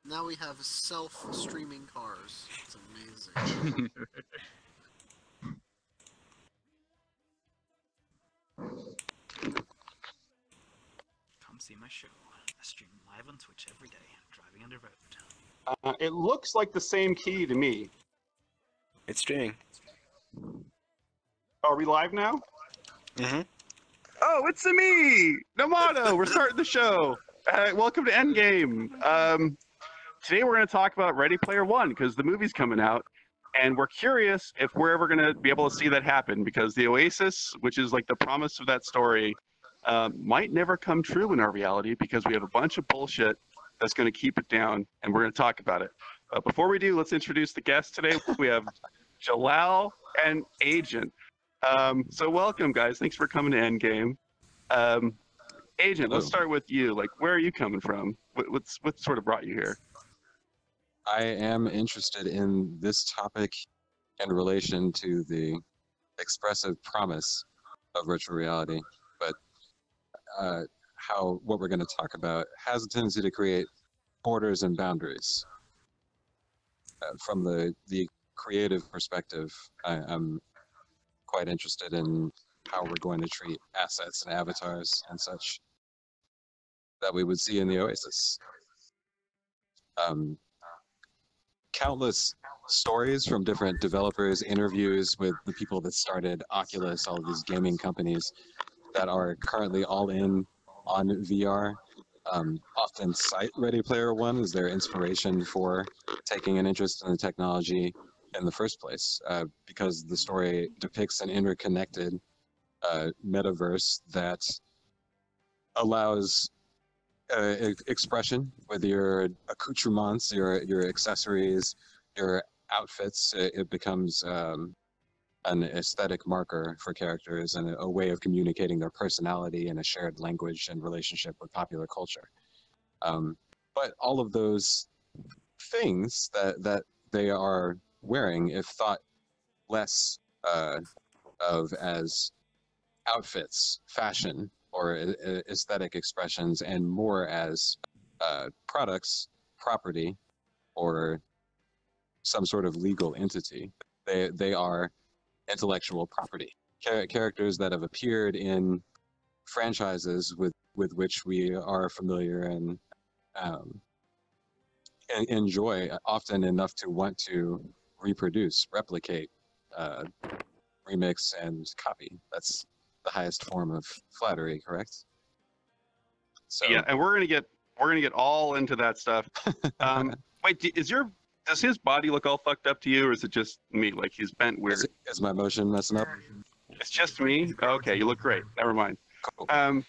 Now we have self-streaming cars. It's amazing. Come see my show. I stream live on Twitch every day, driving on the road. It looks like the same key to me. It's streaming. Are we live now? Mm-hmm. Oh, it's me, Namato. We're starting the show. Welcome to Endgame. Today we're going to talk about Ready Player One because the movie's coming out, and we're curious if we're ever going to be able to see that happen because the Oasis, which is like the promise of that story, might never come true in our reality because we have a bunch of bullshit that's going to keep it down, and we're going to talk about it. Before we do, let's introduce the guests today. We have Jalal and Agent. So welcome, guys. Thanks for coming to Endgame. Agent, let's start with you. Like, where are you coming from? What sort of brought you here? I am interested in this topic in relation to the expressive promise of virtual reality, but what we're going to talk about has a tendency to create borders and boundaries. From the creative perspective, I'm quite interested in how we're going to treat assets and avatars and such that we would see in the Oasis. Countless stories from different developers, interviews with the people that started Oculus, all of these gaming companies that are currently all in on VR, often cite Ready Player One as their inspiration for taking an interest in the technology in the first place, because the story depicts an interconnected metaverse that allows expression with your accoutrements, your accessories, your outfits. It becomes an aesthetic marker for characters and a way of communicating their personality in a shared language and relationship with popular culture. But all of those things that they are wearing, if thought less of as outfits, fashion, or aesthetic expressions, and more as products, property, or some sort of legal entity. They are intellectual property. Characters that have appeared in franchises with which we are familiar and enjoy often enough to want to reproduce, replicate, remix, and copy. That's the highest form of flattery, correct? So yeah, and we're gonna get all into that stuff. Wait, does his body look all fucked up to you, or is it just me? Like he's bent weird. Is my motion messing up? It's just me. Okay, you look great. Never mind. Cool.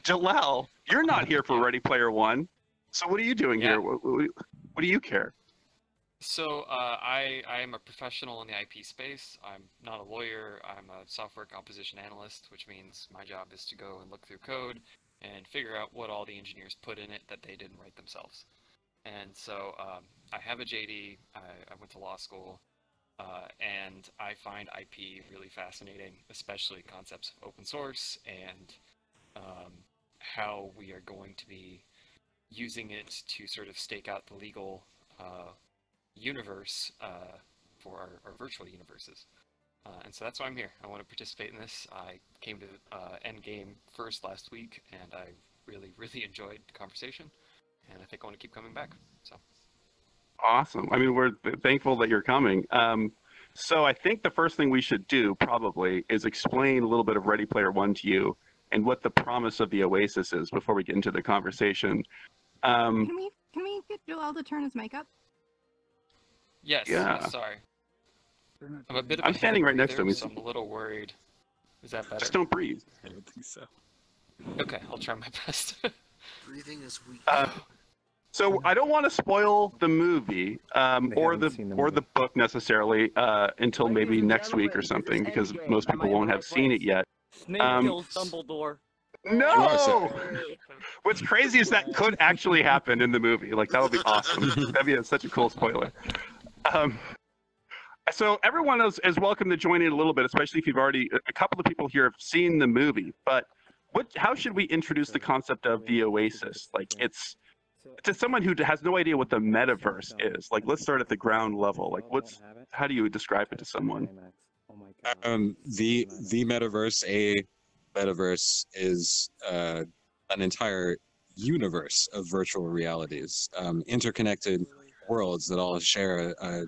Jalal, you're not here for Ready Player One. So what are you doing here? What do you care? So I am a professional in the IP space. I'm not a lawyer. I'm a software composition analyst, which means my job is to go and look through code and figure out what all the engineers put in it that they didn't write themselves. And so I have a JD. I went to law school, and I find IP really fascinating, especially concepts of open source and how we are going to be using it to sort of stake out the legal universe for our virtual universes. And so that's why I'm here. I want to participate in this. I came to Endgame first last week, and I really, really enjoyed the conversation, and I think I want to keep coming back. So awesome. I mean, we're thankful that you're coming. So I think the first thing we should do probably is explain a little bit of Ready Player One to you and what the promise of the Oasis is before we get into the conversation. Can we get Jalal to turn his mic up? Yes. Yeah. Yes, sorry. I'm standing right next to him. So I'm a little worried. Is that better? Just don't breathe. I don't think so. Okay, I'll try my best. Breathing is weak. So I don't want to spoil the movie or the book necessarily until maybe next week or something, because most people won't have seen it yet. Snape kills Dumbledore. No! What's crazy is that could actually happen in the movie. Like, that would be awesome. That'd be such a cool spoiler. So everyone is welcome to join in a little bit, especially if you've already, a couple of people here have seen the movie. But how should we introduce the concept of the Oasis? Like, it's to someone who has no idea what the metaverse is, like let's start at the ground level. Like how do you describe it to someone? The metaverse is an entire universe of virtual realities, interconnected worlds that all share a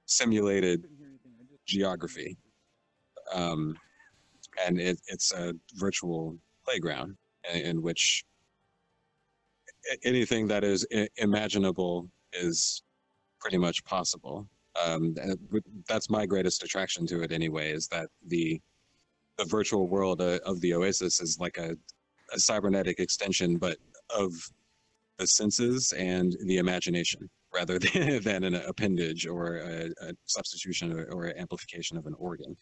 simulated geography, and it's a virtual playground in which anything that is imaginable is pretty much possible. That's my greatest attraction to it anyway, is that the virtual world of the Oasis is like a cybernetic extension, but of the senses and the imagination, rather than an appendage or a substitution or amplification of an organ.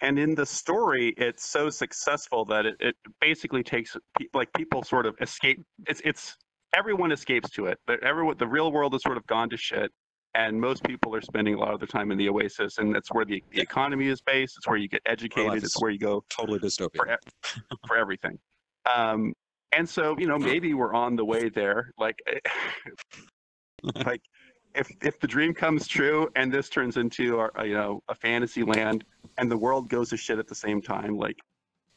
And in the story, it's so successful that it basically takes, like, people sort of escape. It's everyone escapes to it. The real world has sort of gone to shit, and most people are spending a lot of their time in the Oasis, and that's where the economy is based. It's where you get educated. It's where you go totally dystopian for everything. And so, maybe we're on the way there. Like, like if the dream comes true and this turns into a fantasy land and the world goes to shit at the same time, like,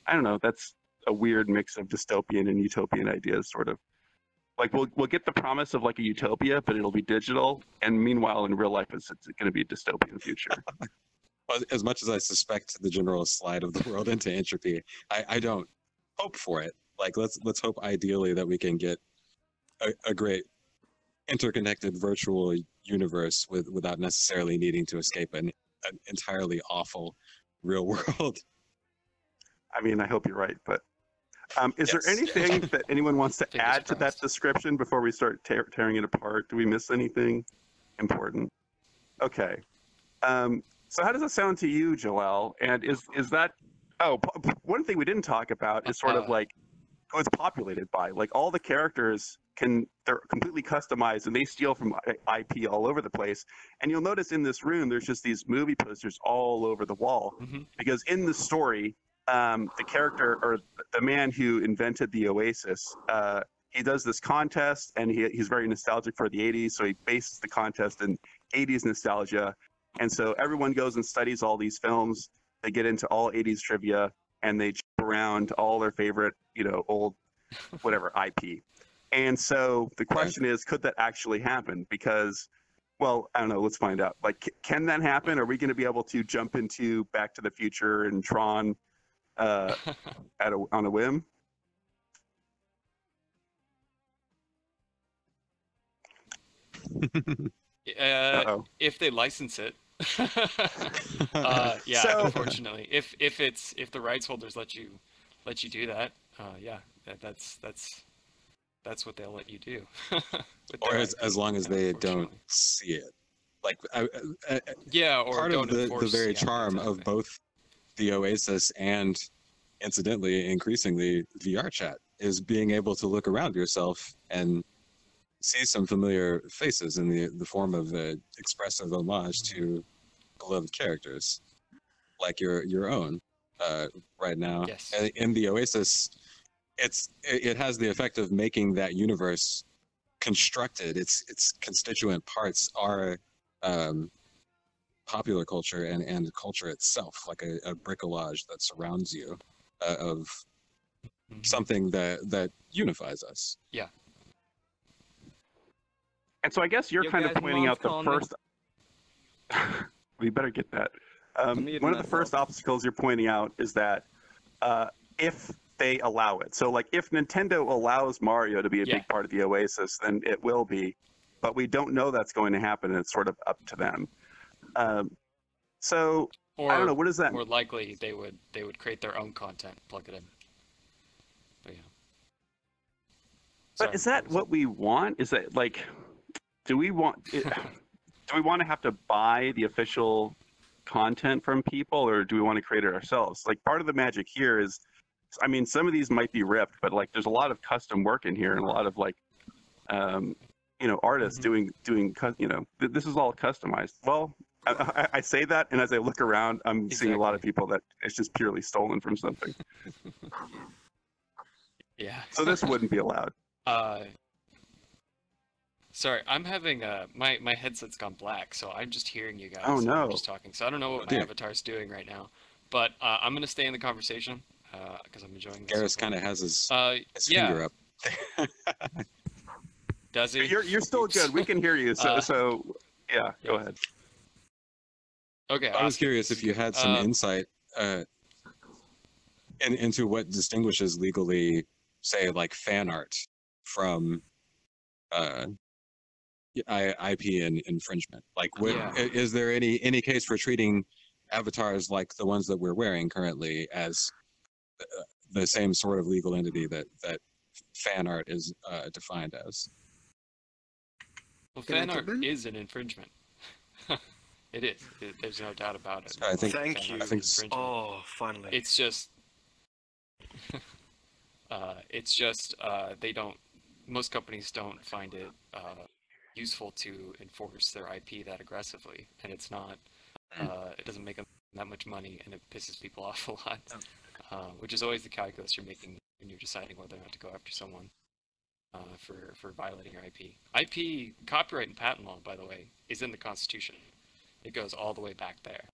I don't know, that's a weird mix of dystopian and utopian ideas, sort of. Like, we'll get the promise of like a utopia, but it'll be digital, and meanwhile in real life it's going to be a dystopian future. Well, as much as I suspect the general slide of the world into entropy, I don't hope for it. Like, let's hope ideally that we can get a great interconnected virtual universe without necessarily needing to escape an entirely awful real world. I mean, I hope you're right, but is there anything that anyone wants to add to that description before we start tearing it apart? Do we miss anything important? Okay. So how does that sound to you, Joel? And is that... Oh, one thing we didn't talk about is sort of like who it's populated by. Like, all the characters they're completely customized, and they steal from IP all over the place. And you'll notice in this room, there's just these movie posters all over the wall. Mm-hmm. Because in the story, the character, or the man who invented the Oasis, he does this contest, and he's very nostalgic for the 80s, so he bases the contest in 80s nostalgia. And so everyone goes and studies all these films. They get into all 80s trivia, and they jump around all their favorite, old whatever IP. And so the question is, could that actually happen? Because, well, I don't know, let's find out. Like, can that happen? Are we going to be able to jump into Back to the Future and Tron on a whim? If they license it. Yeah, so, unfortunately, if the rights holders let you do that, yeah, that's what they'll let you do. Or as long as they don't see it, like yeah, or part don't of enforce, the very charm of both the Oasis and, incidentally, increasingly, VR chat is being able to look around yourself and see some familiar faces in the form of expressive homage to beloved characters, like your own right now. Yes. In the Oasis, it has the effect of making that universe constructed. Its constituent parts are popular culture and culture itself, like a bricolage that surrounds you of something that unifies us. Yeah. And so I guess you're kind of pointing out the first... We better get that. One of the first obstacles you're pointing out is that if they allow it. So, like, if Nintendo allows Mario to be a big part of the Oasis, then it will be. But we don't know that's going to happen, and it's sort of up to them. So, I don't know, what does that... More likely, they would create their own content, plug it in. But, yeah. But is that what we want? Is that, like... Do we want to have to buy the official content from people, or do we want to create it ourselves? Like, part of the magic here is, I mean, some of these might be ripped, but like, there's a lot of custom work in here, and a lot of like, artists doing, this is all customized. Well, I say that, and as I look around, I'm seeing a lot of people that it's just purely stolen from something. Yeah. So this wouldn't be allowed. Sorry, I'm having my headset's gone black, so I'm just hearing you guys. Oh, no. I'm just talking, so I don't know what my avatar's doing right now. But I'm gonna stay in the conversation because I'm enjoying this. Garrus kind of has his yeah. finger up. Does he? You're still good. We can hear you. So yeah, go ahead. Okay. I was curious if you had some insight into what distinguishes legally, say, like fan art from IP infringement. Like, is there any case for treating avatars like the ones that we're wearing currently as the same sort of legal entity that fan art is defined as? Well, fan art is an infringement. It is. There's no doubt about it. I think. Thank you. I think. Oh, finally. It's just. They don't. Most companies don't find it useful to enforce their IP that aggressively, and it's not. It doesn't make them that much money, and it pisses people off a lot. Which is always the calculus you're making when you're deciding whether or not to go after someone for violating your IP. IP copyright and patent law, by the way, is in the Constitution. It goes all the way back there.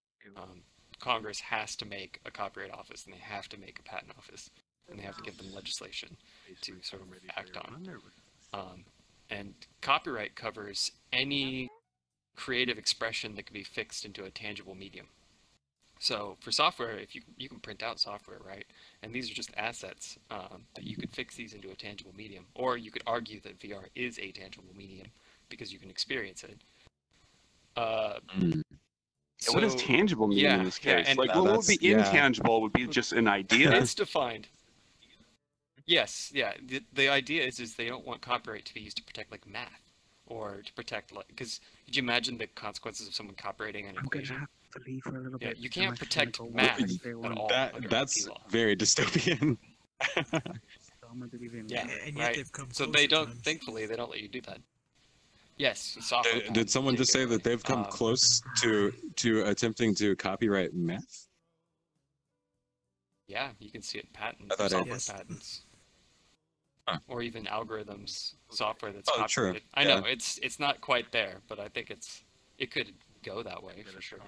Congress has to make a copyright office, and they have to make a patent office, and they have to give them legislation to sort of act on. And copyright covers any creative expression that can be fixed into a tangible medium. So for software, if you can print out software, right? And these are just assets that you could fix these into a tangible medium, or you could argue that VR is a tangible medium because you can experience it. So, what does tangible mean in this case? Like, what would be intangible would be just an idea. It's defined. Yes, yeah. The idea is they don't want copyright to be used to protect like math, or to protect like, because could you imagine the consequences of someone copyrighting an equation? Yeah, you can't protect math at all. That's very dystopian. Yeah, right. So they don't. Thankfully, they don't let you do that. Yes, software. Did someone just say that they've come close to attempting to copyright math? Yeah, you can see it in patents, I thought software patents, or even algorithms, software that's copyrighted. True. I know it's not quite there, but I think it could go that way for sure.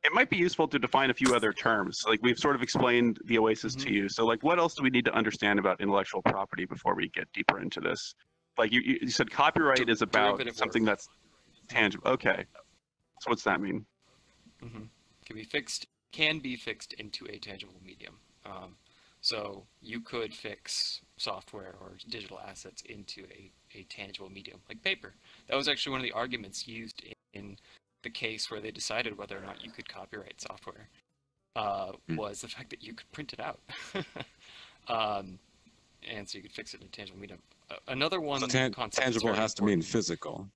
It might be useful to define a few other terms. Like, we've sort of explained the OASIS to you. So, like, what else do we need to understand about intellectual property before we get deeper into this? Like, you said copyright is about something that's tangible. Okay. So what's that mean? Can be fixed into a tangible medium. So you could fix software or digital assets into a tangible medium, like paper. That was actually one of the arguments used in the case where they decided whether or not you could copyright software, was the fact that you could print it out. And so you could fix it in a tangible medium. Another one. So tangible has to mean physical.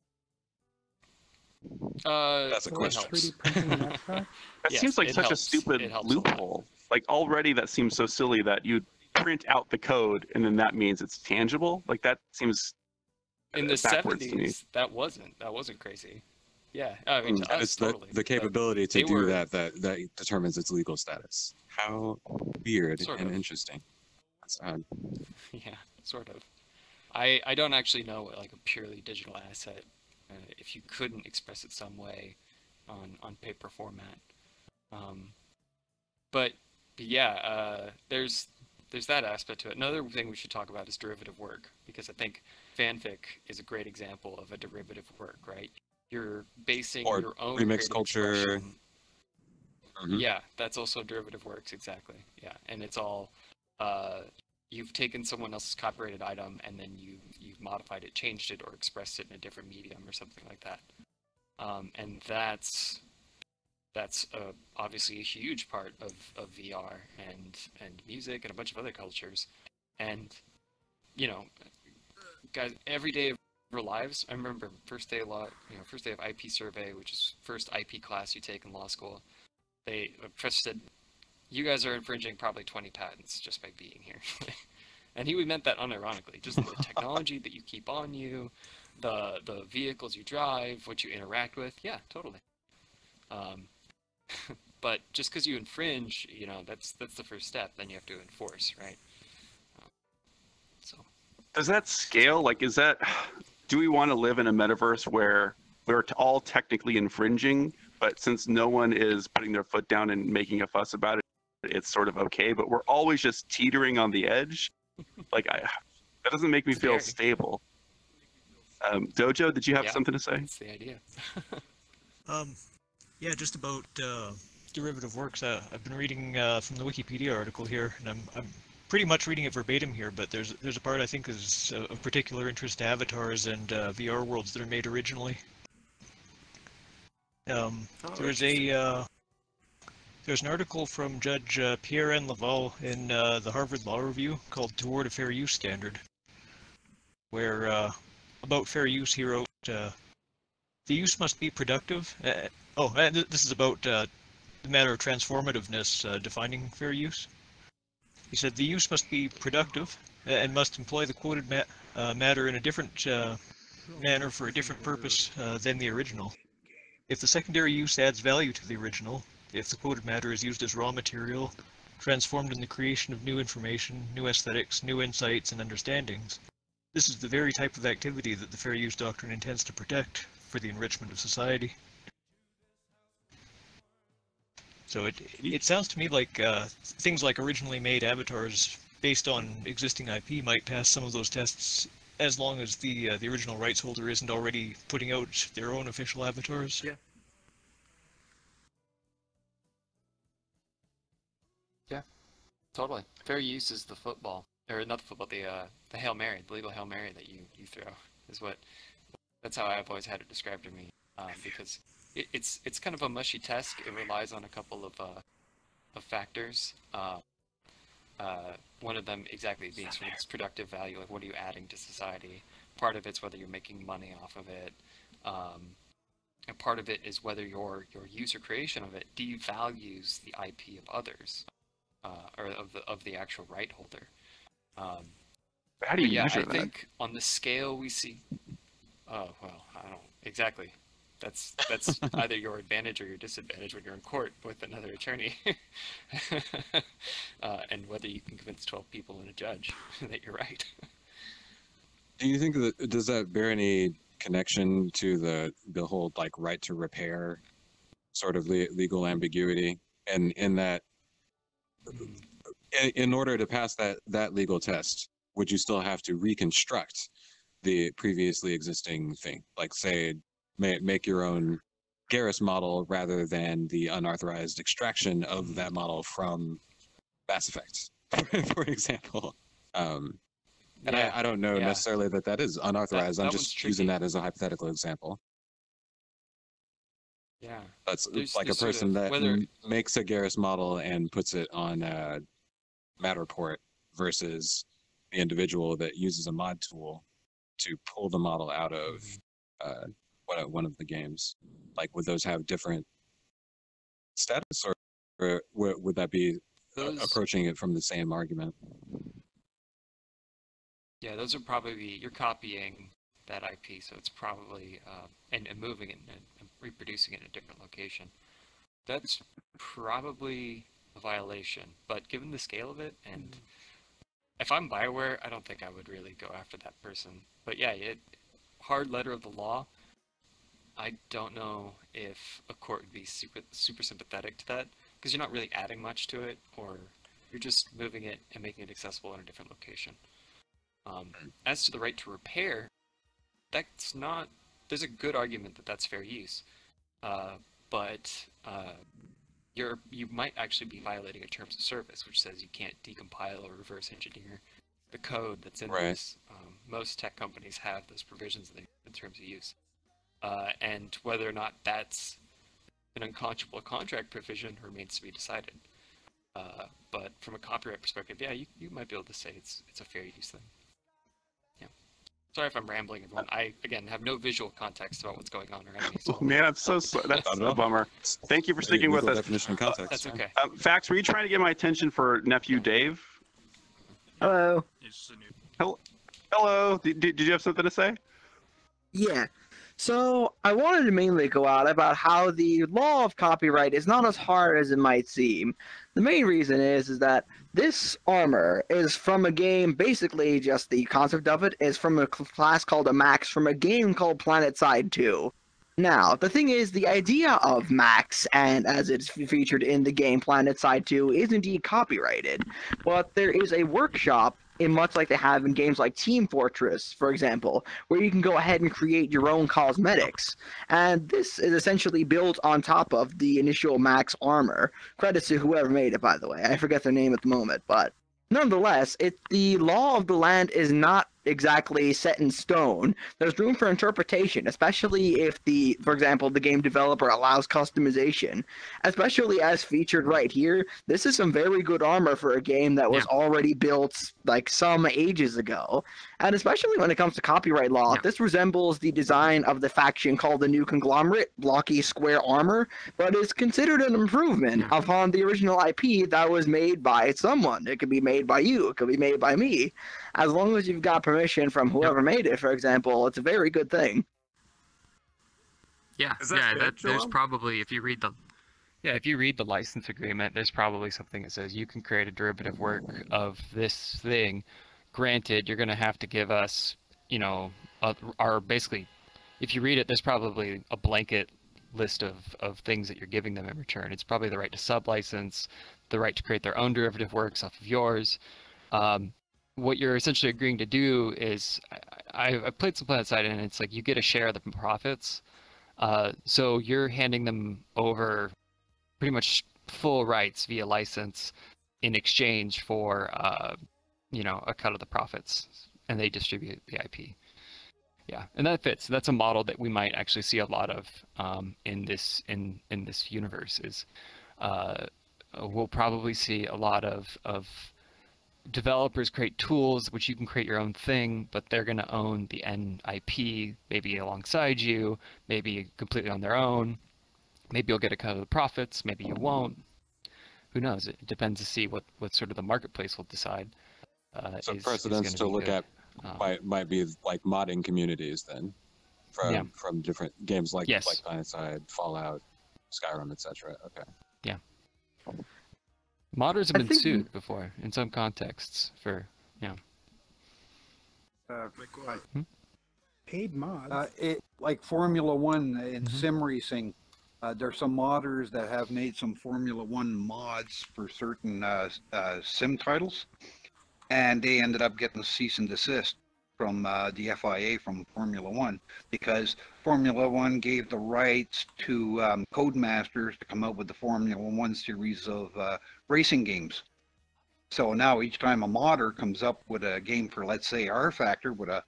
That's a question. That seems like such a stupid loophole. Like, already that seems so silly that you print out the code and then that means it's tangible. Like, that seems in the 70s. That wasn't crazy. Yeah, I mean, to us, it's totally. the capability to do that determines its legal status. How weird and interesting. That's odd. Yeah, sort of. I don't actually know what, like, a purely digital asset, if you couldn't express it some way on paper format. But yeah, there's that aspect to it. Another thing we should talk about is derivative work, because I think fanfic is a great example of a derivative work, right? You're basing your own remix culture. Yeah, that's also derivative works, exactly. Yeah, and it's all you've taken someone else's copyrighted item and then you've modified it, changed it, or expressed it in a different medium or something like that. And that's obviously a huge part of VR and music and a bunch of other cultures. And, you know, guys, every day of our lives, I remember first day of IP survey, which is first IP class you take in law school. A professor said, "You guys are infringing probably 20 patents just by being here." And he meant that unironically. Just the technology that you keep on you, the vehicles you drive, what you interact with. Yeah, totally. But just because you infringe, you know, that's the first step. Then you have to enforce, right? So. Does that scale? Like, is that do we want to live in a metaverse where we're all technically infringing, but since no one is putting their foot down and making a fuss about it, it's sort of okay, but we're always just teetering on the edge? Like, that doesn't make me feel stable. Dojo, did you have something to say? That's the idea. Yeah, just about derivative works. I've been reading from the Wikipedia article here, and I'm pretty much reading it verbatim here, but there's a part I think is of particular interest to avatars and VR worlds that are made originally. There's an article from Judge Pierre N. Laval in the Harvard Law Review called Toward a Fair Use Standard, where about fair use he wrote, the use must be productive. This is about the matter of transformativeness defining fair use. He said the use must be productive and must employ the quoted matter in a different manner for a different purpose than the original. If the secondary use adds value to the original, if the quoted matter is used as raw material, transformed in the creation of new information, new aesthetics, new insights, and understandings, this is the very type of activity that the fair use doctrine intends to protect for the enrichment of society. So it sounds to me like things like originally made avatars based on existing IP might pass some of those tests as long as the original rights holder isn't already putting out their own official avatars. Yeah. Yeah, totally. Fair use is the football, or not the football, the Hail Mary, the legal Hail Mary that you throw is that's how I've always had it described to me, because it's kind of a mushy test. It relies on a couple of factors. One of them exactly being sort of its productive value, like what are you adding to society? Part of it's whether you're making money off of it. And part of it is whether your use or creation of it devalues the IP of others, or of the actual right holder. How do you measure that? I think on the scale we see. Oh well, I don't exactly. That's either your advantage or your disadvantage when you're in court with another attorney, and whether you can convince 12 people and a judge that you're right. Do you think that does that bear any connection to the whole like right to repair sort of legal ambiguity, and in that in order to pass that legal test, would you still have to reconstruct the previously existing thing, like say make your own Garrus model rather than the unauthorized extraction of that model from Mass Effect, for example. And I don't know necessarily that is unauthorized. I'm just using that as a hypothetical example. Yeah. That's like a person that makes a Garrus model and puts it on Matterport versus the individual that uses a mod tool to pull the model out of one of the games. Like, would those have different status, or would that be approaching it from the same argument? Yeah, those are probably, you're copying that IP, so it's probably, and moving it and reproducing it in a different location. That's probably a violation, but given the scale of it, and if I'm BioWare, I don't think I would really go after that person. But yeah, hard letter of the law, I don't know if a court would be super sympathetic to that, because you're not really adding much to it, or you're just moving it and making it accessible in a different location. As to the right to repair, there's a good argument that that's fair use, but you might actually be violating a terms of service, which says you can't decompile or reverse engineer the code that's in this. Most tech companies have those provisions in terms of use. And whether or not that's an unconscionable contract provision remains to be decided. But from a copyright perspective, yeah, you might be able to say it's a fair use thing. Yeah. Sorry if I'm rambling, everyone. I, again, have no visual context about what's going on around me. So. Oh, man, I'm so sorry. That's a bummer. Thank you for sticking with us. Definition of context. That's okay. Fax, were you trying to get my attention for nephew Dave? Hello. Hello. Did you have something to say? Yeah. So I wanted to mainly go out about how the law of copyright is not as hard as it might seem. The main reason is that this armor is from a game, basically just the concept of it is from a class called a Max from a game called PlanetSide 2. Now, the thing is, the idea of Max, and as it's featured in the game PlanetSide 2, is indeed copyrighted. But there is a workshop, in much like they have in games like Team Fortress, for example, where you can go ahead and create your own cosmetics. And this is essentially built on top of the initial Max armor. Credits to whoever made it, by the way. I forget their name at the moment, but nonetheless, the law of the land is not exactly set in stone. There's room for interpretation, especially if for example, the game developer allows customization. Especially as featured right here, this is some very good armor for a game that was already built like some ages ago. And especially when it comes to copyright law, this resembles the design of the faction called the New Conglomerate, blocky square armor, but is considered an improvement upon the original IP that was made by someone. It could be made by you, it could be made by me. As long as you've got permission from whoever made it, for example, it's a very good thing. Yeah, there's probably, if you read the license agreement, there's probably something that says you can create a derivative work of this thing. Granted, you're going to have to give us, you know, our basically, if you read it, there's probably a blanket list of things that you're giving them in return. It's probably the right to sub-license, the right to create their own derivative works off of yours. What you're essentially agreeing to do is, I've played some PlanetSide, and it's like you get a share of the profits. So you're handing them over pretty much full rights via license in exchange for, you know, a cut of the profits, and they distribute the IP. Yeah, and that fits. That's a model that we might actually see a lot of in this universe. Is we'll probably see a lot of developers create tools which you can create your own thing, but they're going to own the end IP, maybe alongside you, maybe completely on their own. Maybe you'll get a cut of the profits, maybe you won't. Who knows? It depends to see what sort of the marketplace will decide. So precedents to look at might be like modding communities then, from different games like PlanetSide, Fallout, Skyrim, etc. Okay. Yeah. Modders have been sued before in some contexts for, paid mods. Like Formula One in sim racing, there's some modders that have made some Formula One mods for certain sim titles, and they ended up getting cease and desist from the FIA from Formula One because Formula One gave the rights to Codemasters to come out with the Formula One series of racing games. So now each time a modder comes up with a game for, let's say, R Factor with a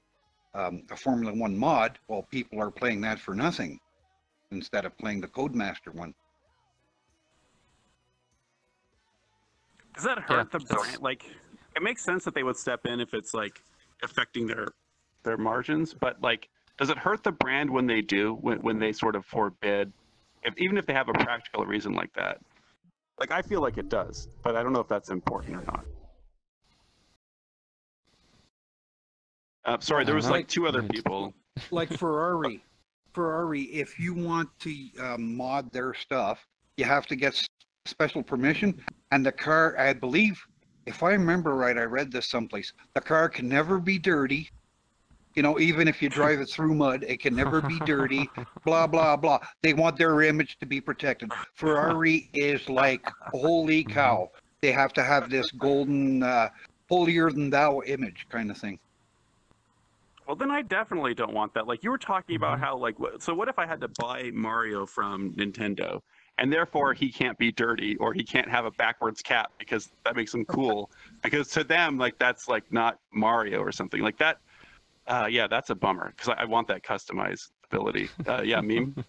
Formula One mod, well, people are playing that for nothing instead of playing the Codemaster one. Does that hurt the brand? Like, it makes sense that they would step in if it's like affecting their margins, but like, does it hurt the brand when they do, when they sort of forbid, even if they have a practical reason like that? Like, I feel like it does, but I don't know if that's important or not. Sorry, there was like two other people. Like Ferrari, if you want to mod their stuff, you have to get special permission, and the car, I believe, if I remember right, I read this someplace, the car can never be dirty. You know, even if you drive it through mud, it can never be dirty, blah, blah, blah. They want their image to be protected. Ferrari is like, holy cow. They have to have this golden, holier than thou image kind of thing. Well, then I definitely don't want that. Like, you were talking about how, like, so what if I had to buy Mario from Nintendo, and therefore he can't be dirty, or he can't have a backwards cap because that makes him cool? Because to them, like, that's, like, not Mario or something. Like, that, yeah, that's a bummer, because I want that customizability. Yeah, Meme?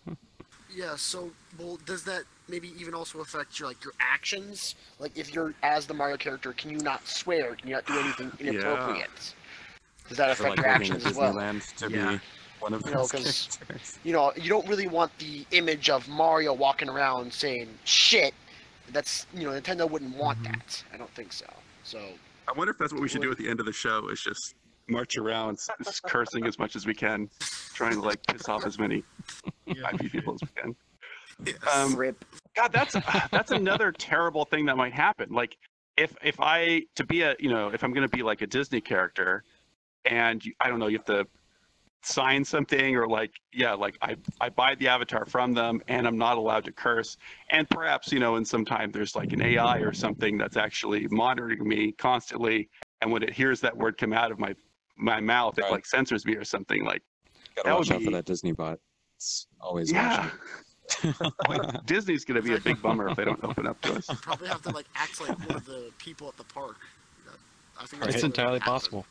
Yeah, so, well, does that maybe even also affect your actions? Like, if you're as the Mario character, can you not swear? Can you not do anything inappropriate? Yeah. Does that affect your actions as well? To be one of those because you don't really want the image of Mario walking around saying shit. That's Nintendo wouldn't want that. I don't think so. So I wonder if that's what we should do at the end of the show. Is just march around cursing as much as we can, trying to like piss off as many IP people as we can. Rip. God, that's another terrible thing that might happen. Like if I'm going to be like a Disney character, and I don't know, you have to sign something, or like I buy the avatar from them and I'm not allowed to curse, and perhaps in some time there's like an AI or something that's actually monitoring me constantly, and when it hears that word come out of my mouth, it like censors me or something. Like gotta watch out for that Disney bot. It's always watching. Disney's gonna be a big bummer if they don't open up to us. Probably have to like act like one of the people at the park. I think It's entirely possible.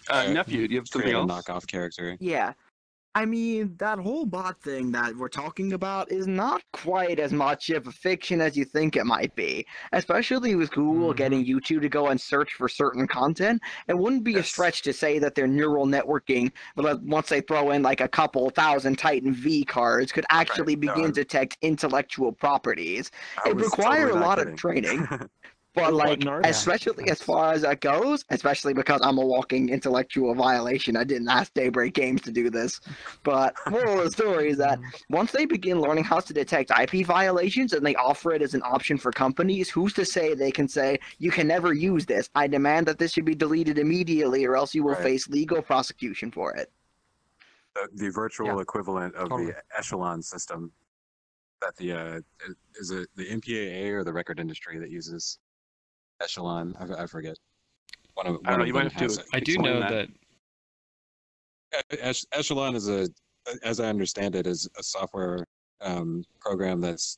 Nephew, do you have something else? A knockoff character. Yeah. I mean, that whole bot thing that we're talking about is not quite as much of a fiction as you think it might be. Especially with Google getting you two to go and search for certain content. It wouldn't be a stretch to say that their neural networking, once they throw in like a couple thousand Titan V cards, could actually begin to detect intellectual properties. It requires a lot of training. But like, especially as far as that goes, especially because I'm a walking intellectual violation, I didn't ask Daybreak Games to do this. But moral of the story is that once they begin learning how to detect IP violations and they offer it as an option for companies, who's to say they can say, you can never use this. I demand that this should be deleted immediately or else you will face legal prosecution for it. The virtual equivalent of the echelon system that is it the MPAA or the record industry that uses echelon? I forget. I don't know. You might have to. I do know that echelon is as I understand it, is a software program that's,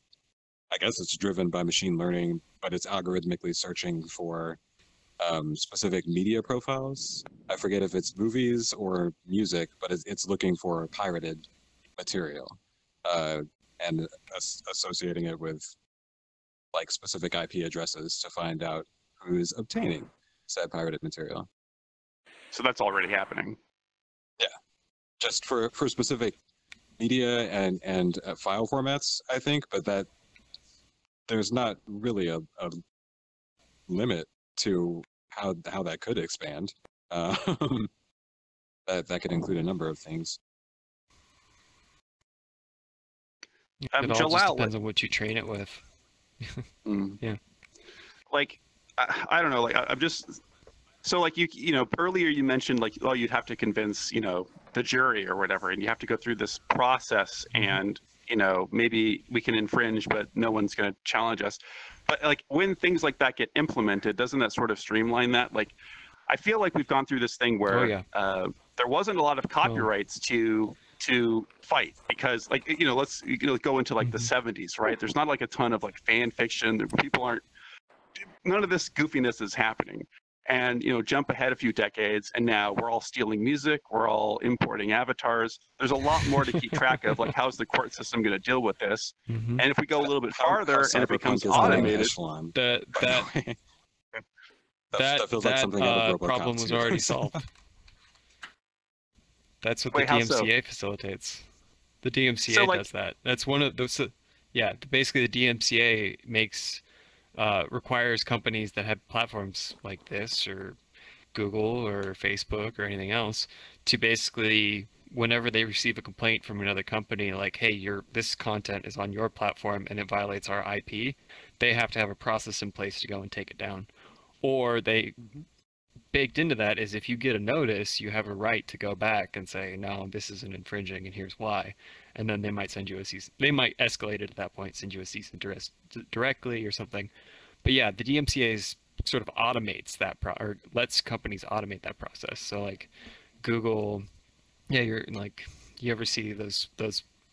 I guess it's driven by machine learning, but it's algorithmically searching for specific media profiles. I forget if it's movies or music, but it's looking for pirated material and associating it with like specific IP addresses to find out who's obtaining said pirated material. So that's already happening. Yeah, just for specific media and file formats, I think, but that there's not really a limit to how that could expand. That could include a number of things. It all just depends on what you train it with. Yeah. Like, I don't know. Like, I'm just so like earlier you mentioned like, oh, you'd have to convince the jury or whatever, and you have to go through this process, and maybe we can infringe, but no one's going to challenge us. But like when things like that get implemented, doesn't that sort of streamline that? Like, I feel like we've gone through this thing where there wasn't a lot of copyrights to fight, because like let's go into like the 70s, right? There's not like a ton of like fan fiction. People aren't, none of this goofiness is happening. And jump ahead a few decades, and now we're all stealing music, we're all importing avatars. There's a lot more to keep track of. Like, how's the court system going to deal with this? And if we go a little bit farther and it becomes automated, that feels like something out of RoboCop problem was already solved. That's what the DMCA facilitates. The DMCA does that. That's one of those. Yeah, basically the DMCA requires companies that have platforms like this, or Google or Facebook or anything else, to basically, whenever they receive a complaint from another company, like, hey, this content is on your platform and it violates our IP, they have to have a process in place to go and take it down. Or they baked into that is, if you get a notice, you have a right to go back and say, no, this isn't infringing and here's why. And then they might send you they might escalate it at that point, send you a cease and desist directly or something. But yeah, the DMCA sort of automates that or lets companies automate that process. So like Google, you're like, you ever see those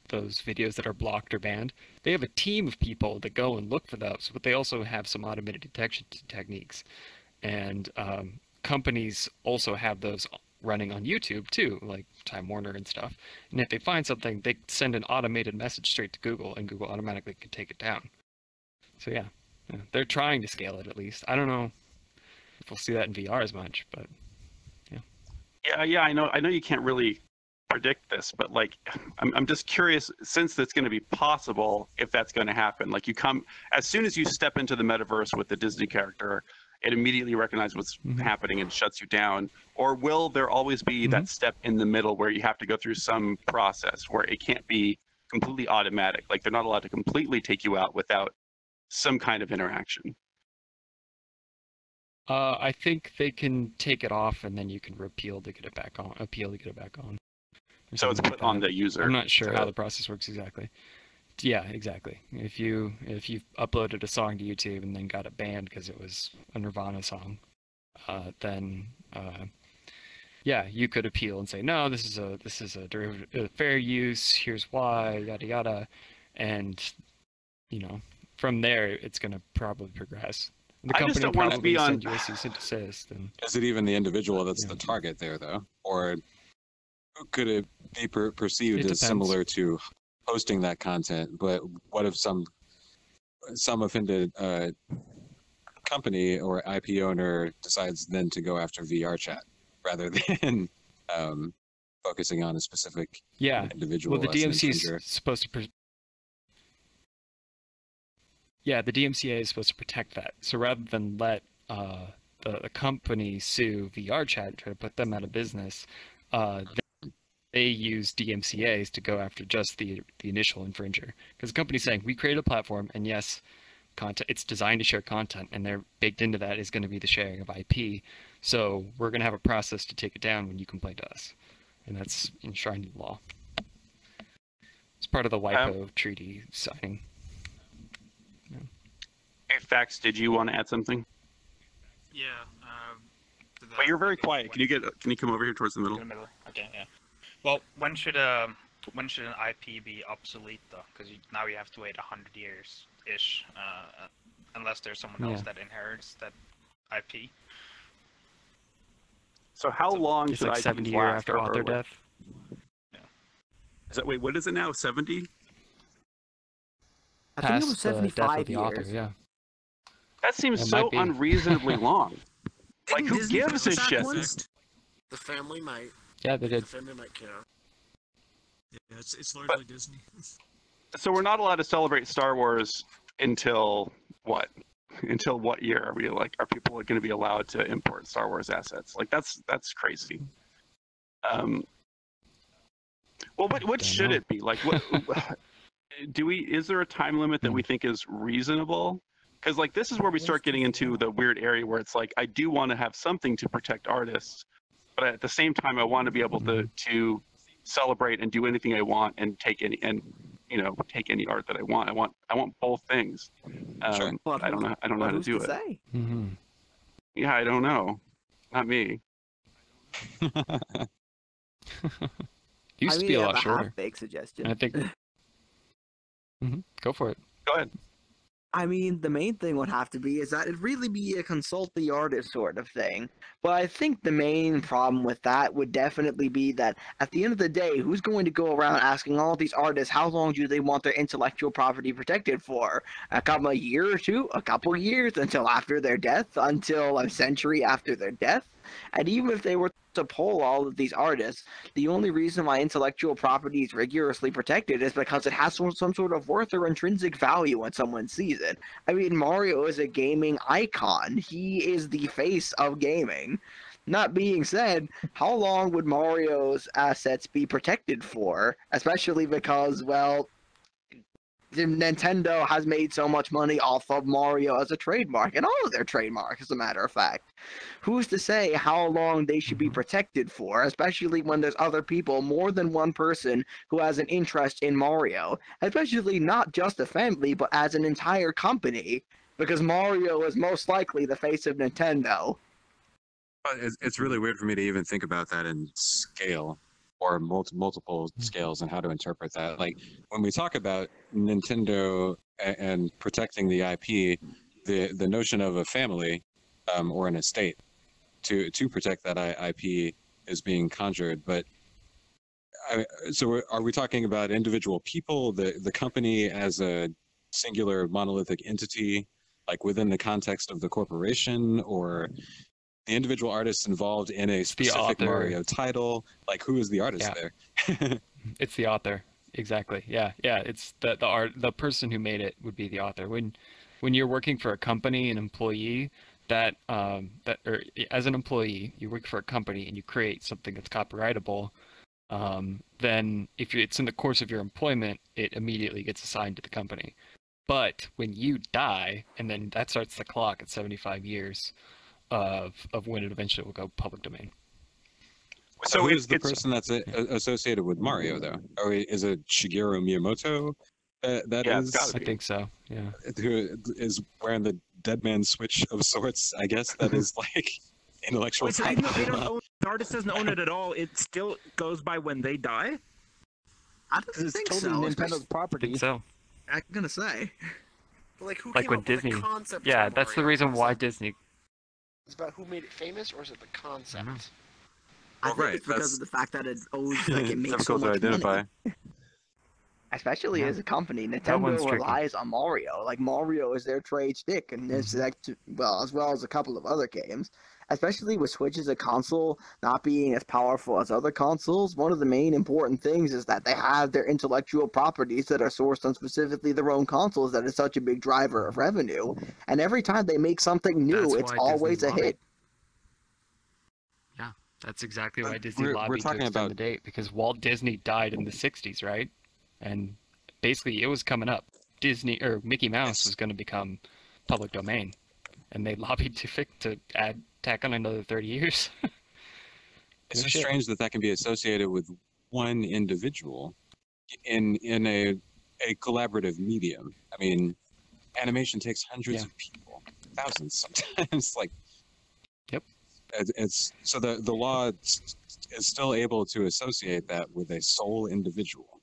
videos that are blocked or banned? They have a team of people that go and look for those, but they also have some automated detection techniques. And companies also have those running on YouTube too, like Time Warner and stuff. And if they find something, they send an automated message straight to Google, and Google automatically can take it down. So yeah, they're trying to scale it at least. I don't know if we'll see that in VR as much, but yeah. Yeah, I know you can't really predict this, but like, I'm just curious, since it's going to be possible, if that's going to happen. Like, as soon as you step into the metaverse with the Disney character, it immediately recognizes what's happening and shuts you down? Or will there always be that step in the middle where you have to go through some process where it can't be completely automatic? Like they're not allowed to completely take you out without some kind of interaction. I think they can take it off and then you can appeal to get it back on. So it's put on the user. I'm not sure how the process works exactly. Yeah, exactly. If you uploaded a song to YouTube and then got it banned because it was a Nirvana song, then yeah, you could appeal and say, no, this is a derivative, fair use. Here's why, yada yada, and from there it's going to probably progress. The company I just don't want to be on. Send you a cease and desist. And... Is it even the individual that's the target there, though, or could it be perceived as similar to hosting that content? But what if some offended company or IP owner decides then to go after VR chat rather than focusing on a specific individual? Well, the DMC is supposed to. Yeah, the DMCA is supposed to protect that. So rather than let the company sue VR chat and try to put them out of business, they use DMCAs to go after just the initial infringer. Because the company's saying, we created a platform, and yes, it's designed to share content, and they're baked into that is going to be the sharing of IP. So we're going to have a process to take it down when you complain to us. And that's enshrined in law. It's part of the WIPO treaty signing. Hey, Fax, did you want to add something? Yeah. But you're very quiet. Can you come over here towards the middle? Okay. Yeah. Well, when should an IP be obsolete though? Because now you have to wait 100 years ish, unless there's someone else that inherits that IP. So how long should like IPs 70 years after author death? Yeah. Wait, what is it now? 70? I think it was 75 years. Author, yeah. That seems so unreasonably long. Like, who gives a shit? The family might. Yeah, they did. The family might care. Yeah, it's largely Disney. So we're not allowed to celebrate Star Wars until what? Until what year are we like? Are people going to be allowed to import Star Wars assets? Like that's crazy. Well, what should it be? Like, what is there a time limit that we think is reasonable? Because like this is where we start getting into the weird area where it's like I do want to have something to protect artists, but at the same time I want to be able to celebrate and do anything I want and take any art that I want. I want both things. Sure. But I don't know how to do it. Yeah, I don't know. Not me. Used to be a lot shorter. Half-baked suggestion. I think. Go for it. Go ahead. I mean, the main thing would have to be is that it really be a consult the artist sort of thing. But I think the main problem with that would definitely be that at the end of the day, who's going to go around asking all these artists how long do they want their intellectual property protected for? A couple of years or two? A couple of years? Until after their death? Until a century after their death? And even if they were to poll all of these artists, the only reason why intellectual property is rigorously protected is because it has some sort of worth or intrinsic value when someone sees it. I mean, Mario is a gaming icon. He is the face of gaming. That being said, how long would Mario's assets be protected for? Especially because, well, Nintendo has made so much money off of Mario as a trademark, and all of their trademarks, as a matter of fact. Who's to say how long they should be protected for, especially when there's other people, more than one person, who has an interest in Mario, especially not just a family, but as an entire company, because Mario is most likely the face of Nintendo. It's really weird for me to even think about that in scale. Or multiple scales and how to interpret that. Like when we talk about Nintendo and protecting the IP, the notion of a family or an estate to protect that IP is being conjured. But so are we talking about individual people, the company as a singular monolithic entity, like within the context of the corporation, or the individual artists involved in a specific Mario title? Like, who is the artist there? It's the author. Exactly. Yeah. It's the person who made it would be the author. When you're working for a company, an employee, that or as an employee, you work for a company and you create something that's copyrightable, then if it's in the course of your employment, it immediately gets assigned to the company. But when you die, and then that starts the clock at 75 years of when it eventually will go public domain. So who's the person that's associated with Mario, though? Or is it Shigeru Miyamoto? I think so. Yeah. Who is wearing the dead man switch of sorts? I guess that is like intellectual. Wait, so even though they don't own, the artist doesn't own it at all, it still goes by when they die. I don't think so. Nintendo's property. I think so. I'm gonna say. But like, who Like came when up with Disney. the concept? Yeah, of that's the Mario? reason why Disney. It's about who made it famous, or is it the concept? I think it's because of the fact that it owes, like, it makes so much money. Especially as a company, Nintendo relies on Mario. Like, Mario is their trade stick, and it's like, well, as well as a couple of other games. Especially with Switch as a console not being as powerful as other consoles, one of the main important things is that they have their intellectual properties that are sourced on specifically their own consoles that is such a big driver of revenue. And every time they make something new, it's always a hit. Yeah, that's exactly why Disney lobbied to extend the date, because Walt Disney died in the 60s, right? And basically it was coming up. Disney or Mickey Mouse was going to become public domain, and they lobbied to tack on another 30 years. It's just strange that can be associated with one individual in a collaborative medium. I mean, animation takes hundreds of people, thousands sometimes. Like, it's so the law is still able to associate that with a sole individual.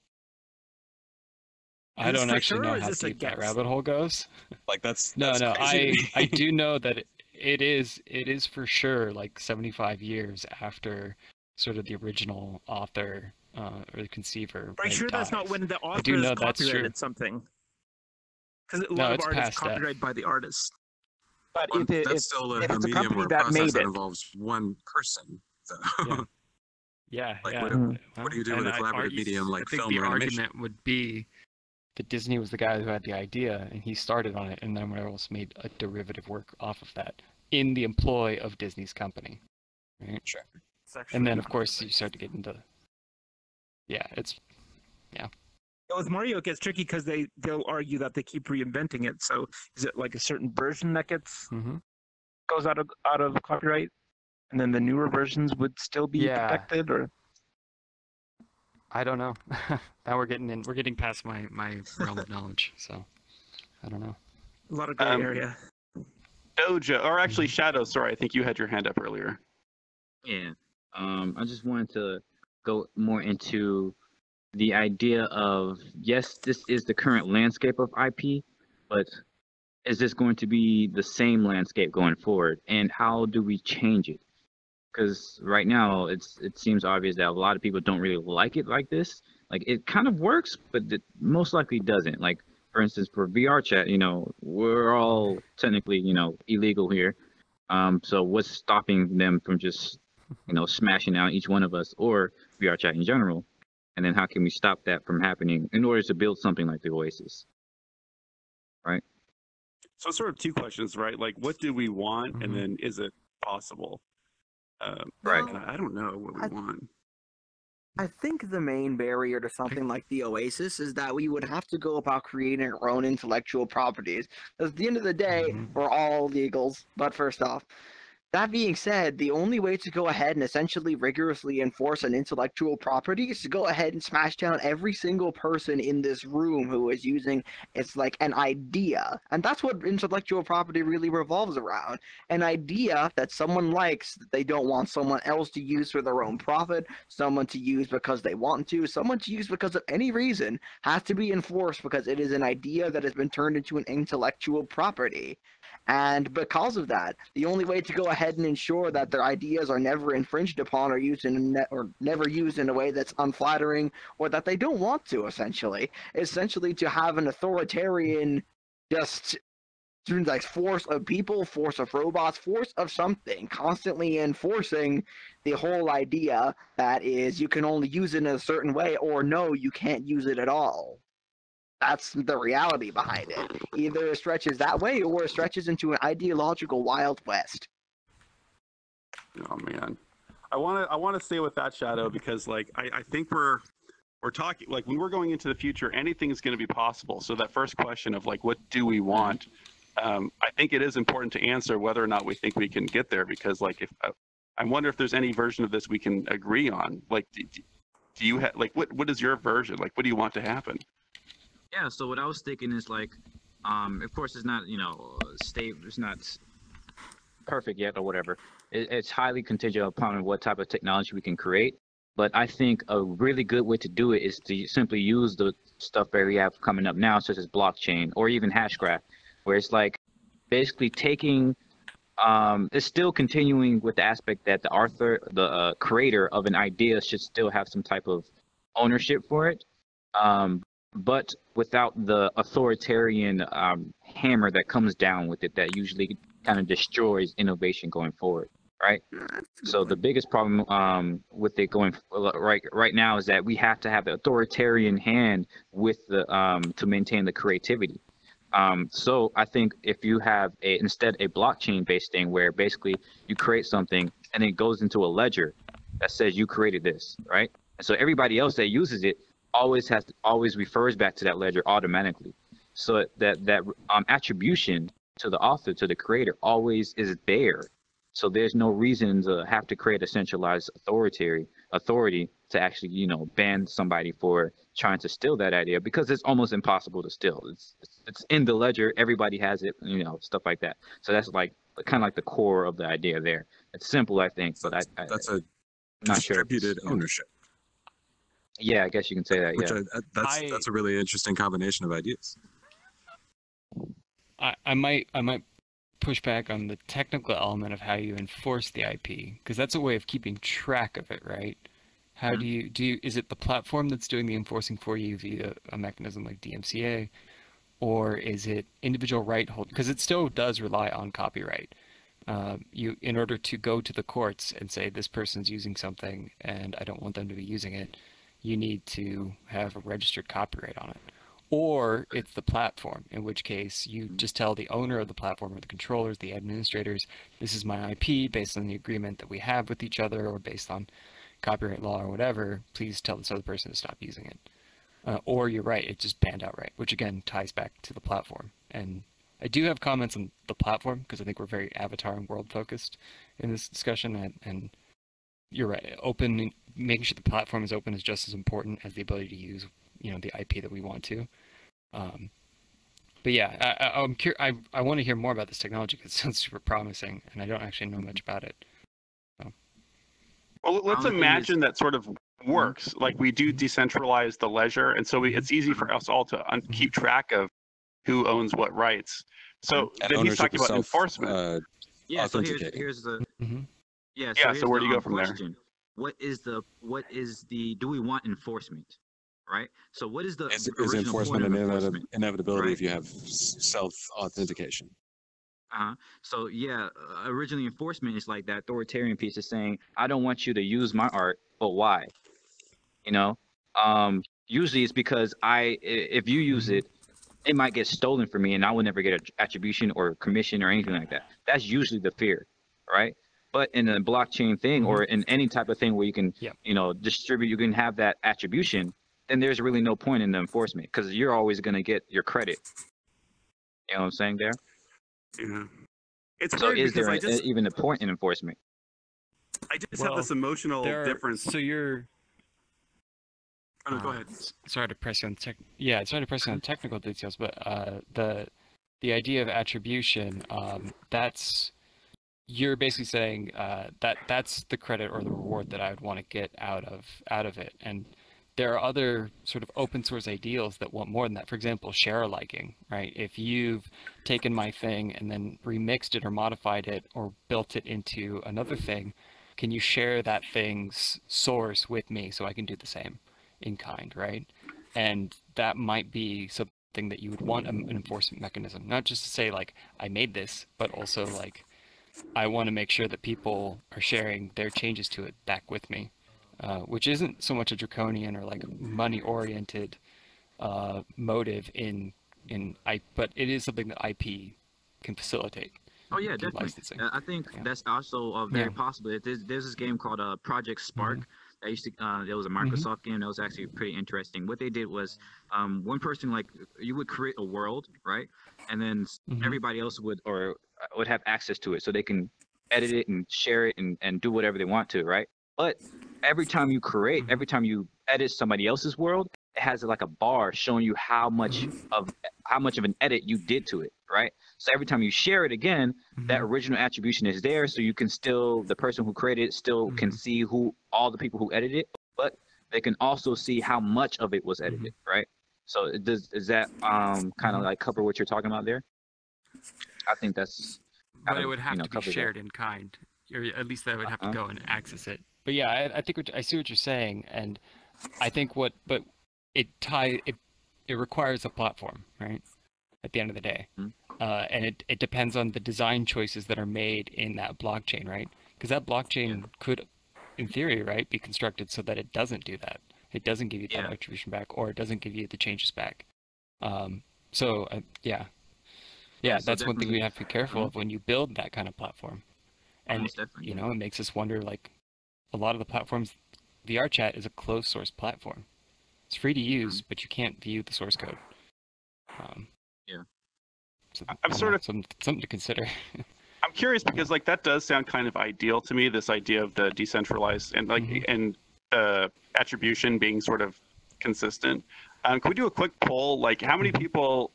I don't actually know how deep that rabbit hole goes. Like that's no. crazy. I do know that it is for sure like 75 years after sort of the original author or the conceiver. Are you sure that's not when the author do know has that's copyrighted true. something? Because a lot of art is copyrighted by the artist. But that's still a medium or a process that involves one person. So. Yeah. Like, what do you do with a collaborative medium like film or animation? I think the argument would be that Disney was the guy who had the idea, and he started on it, and then everyone else made a derivative work off of that in the employ of Disney's company. Right? Sure. And then, of course, you start to get into... Yeah. With Mario, it gets tricky because they'll argue that they keep reinventing it. So is it like a certain version that goes out of copyright, and then the newer versions would still be protected, or? I don't know. Now we're getting past my realm of knowledge, so I don't know. A lot of gray area. Doja, or actually Shadow, sorry, I think you had your hand up earlier. Yeah. I just wanted to go more into the idea of, yes, this is the current landscape of IP, but is this going to be the same landscape going forward? And how do we change it? Because right now it seems obvious that a lot of people don't really like it like this. Like, it kind of works, but it most likely doesn't. Like, for instance, for VR chat, we're all technically, illegal here. So what's stopping them from just, smashing out each one of us, or VR chat in general? And then how can we stop that from happening in order to build something like the OASIS? Right? So it's sort of two questions, right? Like, what do we want, and then is it possible? Right. I don't know what we want. I think the main barrier to something like the OASIS is that we would have to go about creating our own intellectual properties. At the end of the day, we're all legals. But first off, that being said, the only way to go ahead and essentially rigorously enforce an intellectual property is to go ahead and smash down every single person in this room who is using it's like an idea. And that's what intellectual property really revolves around. An idea that someone likes that they don't want someone else to use for their own profit, someone to use because they want to, someone to use because of any reason, has to be enforced because it is an idea that has been turned into an intellectual property. And because of that, the only way to go ahead and ensure that their ideas are never infringed upon or used or never used in a way that's unflattering or that they don't want to, essentially to have an authoritarian, just like force of people, force of robots, force of something, constantly enforcing the whole idea that is you can only use it in a certain way, or no, you can't use it at all. That's the reality behind it. Either it stretches that way or it stretches into an ideological Wild West. Oh man, I want to stay with that, Shadow, because like I think we're talking like when we're going into the future, anything is going to be possible. So that first question of like, what do we want? I think it is important to answer whether or not we think we can get there, because like if I wonder if there's any version of this we can agree on. Like, do you have like what is your version? Like, what do you want to happen? Yeah. So what I was thinking is like, of course, it's not it's not perfect yet or whatever. It's highly contingent upon what type of technology we can create. But I think a really good way to do it is to simply use the stuff that we have coming up now, such as blockchain or even hashgraph, where it's like basically taking, it's still continuing with the aspect that the creator of an idea should still have some type of ownership for it, but without the authoritarian hammer that comes down with it that usually kind of destroys innovation going forward. Right. So the biggest problem with it going right now is that we have to have the authoritarian hand with the to maintain the creativity. So I think if you have instead a blockchain based thing where basically you create something and it goes into a ledger that says you created this, right? And so everybody else that uses it always refers back to that ledger automatically. So that attribution to the author, to the creator, always is there. So there's no reason to have to create a centralized authority to actually, ban somebody for trying to steal that idea, because it's almost impossible to steal. It's in the ledger, everybody has it, stuff like that. So that's like kind of like the core of the idea there. It's simple, I think, but that's a distributed ownership. Yeah, I guess you can say that. Which Yeah, that's a really interesting combination of ideas. I might push back on the technical element of how you enforce the IP, because that's a way of keeping track of it, right? How do you is it the platform that's doing the enforcing for you via a mechanism like DMCA, or is it individual right hold? Because it still does rely on copyright. In order to go to the courts and say this person's using something and I don't want them to be using it, you need to have a registered copyright on it. Or it's the platform, in which case you just tell the owner of the platform or the controllers, the administrators, this is my IP based on the agreement that we have with each other or based on copyright law or whatever. Please tell this other person to stop using it. Or you're right, it's just banned outright, which again ties back to the platform. And I do have comments on the platform because I think we're very avatar and world focused in this discussion. And you're right, making sure the platform is open is just as important as the ability to use the IP that we want to. But yeah, I want to hear more about this technology because it sounds super promising, and I don't actually know much about it. So. Well, let's imagine that sort of works. Like we do decentralize the ledger, and so it's easy for us all to keep track of who owns what rights. So then he's talking about enforcement. Yeah. So here's the. Yeah. So where do you go from question. There? What is the? Do we want enforcement? Right. So what is the is enforcement an inevitability, right? If you have self-authentication? So yeah, originally enforcement is like that authoritarian piece is saying, I don't want you to use my art, but why? Usually it's because if you use it, it might get stolen from me, and I will never get an attribution or commission or anything like that. That's usually the fear, right? But in a blockchain thing or in any type of thing where you can, distribute, you can have that attribution. Then there's really no point in the enforcement because you're always going to get your credit. You know what I'm saying there? Yeah. It's so is there even a point in enforcement? I just have this emotional difference. So you're... Oh, no, go ahead. Sorry to press you on the technical details, but the idea of attribution, you're basically saying that's the credit or the reward that I would want to get out of it. And there are other sort of open source ideals that want more than that. For example, share liking, right? If you've taken my thing and then remixed it or modified it or built it into another thing, can you share that thing's source with me so I can do the same in kind, right? And that might be something that you would want an enforcement mechanism, not just to say like, I made this, but also like, I want to make sure that people are sharing their changes to it back with me. Which isn't so much a draconian or like money-oriented motive in but it is something that IP can facilitate. Oh yeah, definitely. Licensing. I think that's also very possible. There's this game called Project Spark. That used to there was a Microsoft game that was actually pretty interesting. What they did was one person, like, you would create a world, right? And then everybody else would have access to it, so they can edit it and share it and do whatever they want to, right? But every time you edit somebody else's world, it has like a bar showing you how much of an edit you did to it, right? So every time you share it again, that original attribution is there, so you can still, the person who created it still can see all the people who edited it, but they can also see how much of it was edited, right? So does that kind of like cover what you're talking about there? I think that's. But it would have to be shared in kind, or at least they would have to go and access it. But yeah, I think I see what you're saying, and I think it requires a platform, right? At the end of the day, and it depends on the design choices that are made in that blockchain, right? Because that blockchain could, in theory, right, be constructed so that it doesn't do that. It doesn't give you that attribution back, or it doesn't give you the changes back. So that's one thing we have to be careful of when you build that kind of platform. And you know, it makes us wonder, like, a lot of the platforms, VR chat is a closed source platform. It's free to use, but you can't view the source code. So I'm sort of something to consider. I'm curious because like that does sound kind of ideal to me. This idea of the decentralized and like and attribution being sort of consistent. Can we do a quick poll? Like, how many people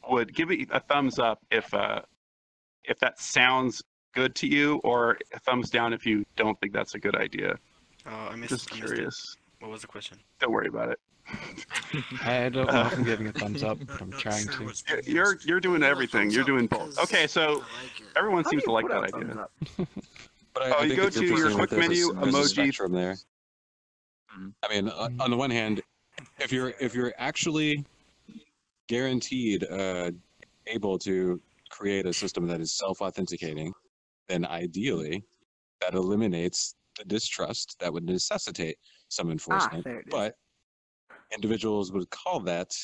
would give it a thumbs up if that sounds good to you, or a thumbs down if you don't think that's a good idea? I missed. Just curious. What was the question? Don't worry about it. I don't know if I'm giving a thumbs up, but I'm trying to. You're doing everything. You're doing both. Okay, so everyone seems to like that idea. But you go to your quick menu, emoji. From there. I mean, on the one hand, if you're actually guaranteed able to create a system that is self-authenticating, then ideally that eliminates the distrust that would necessitate some enforcement. But individuals would call that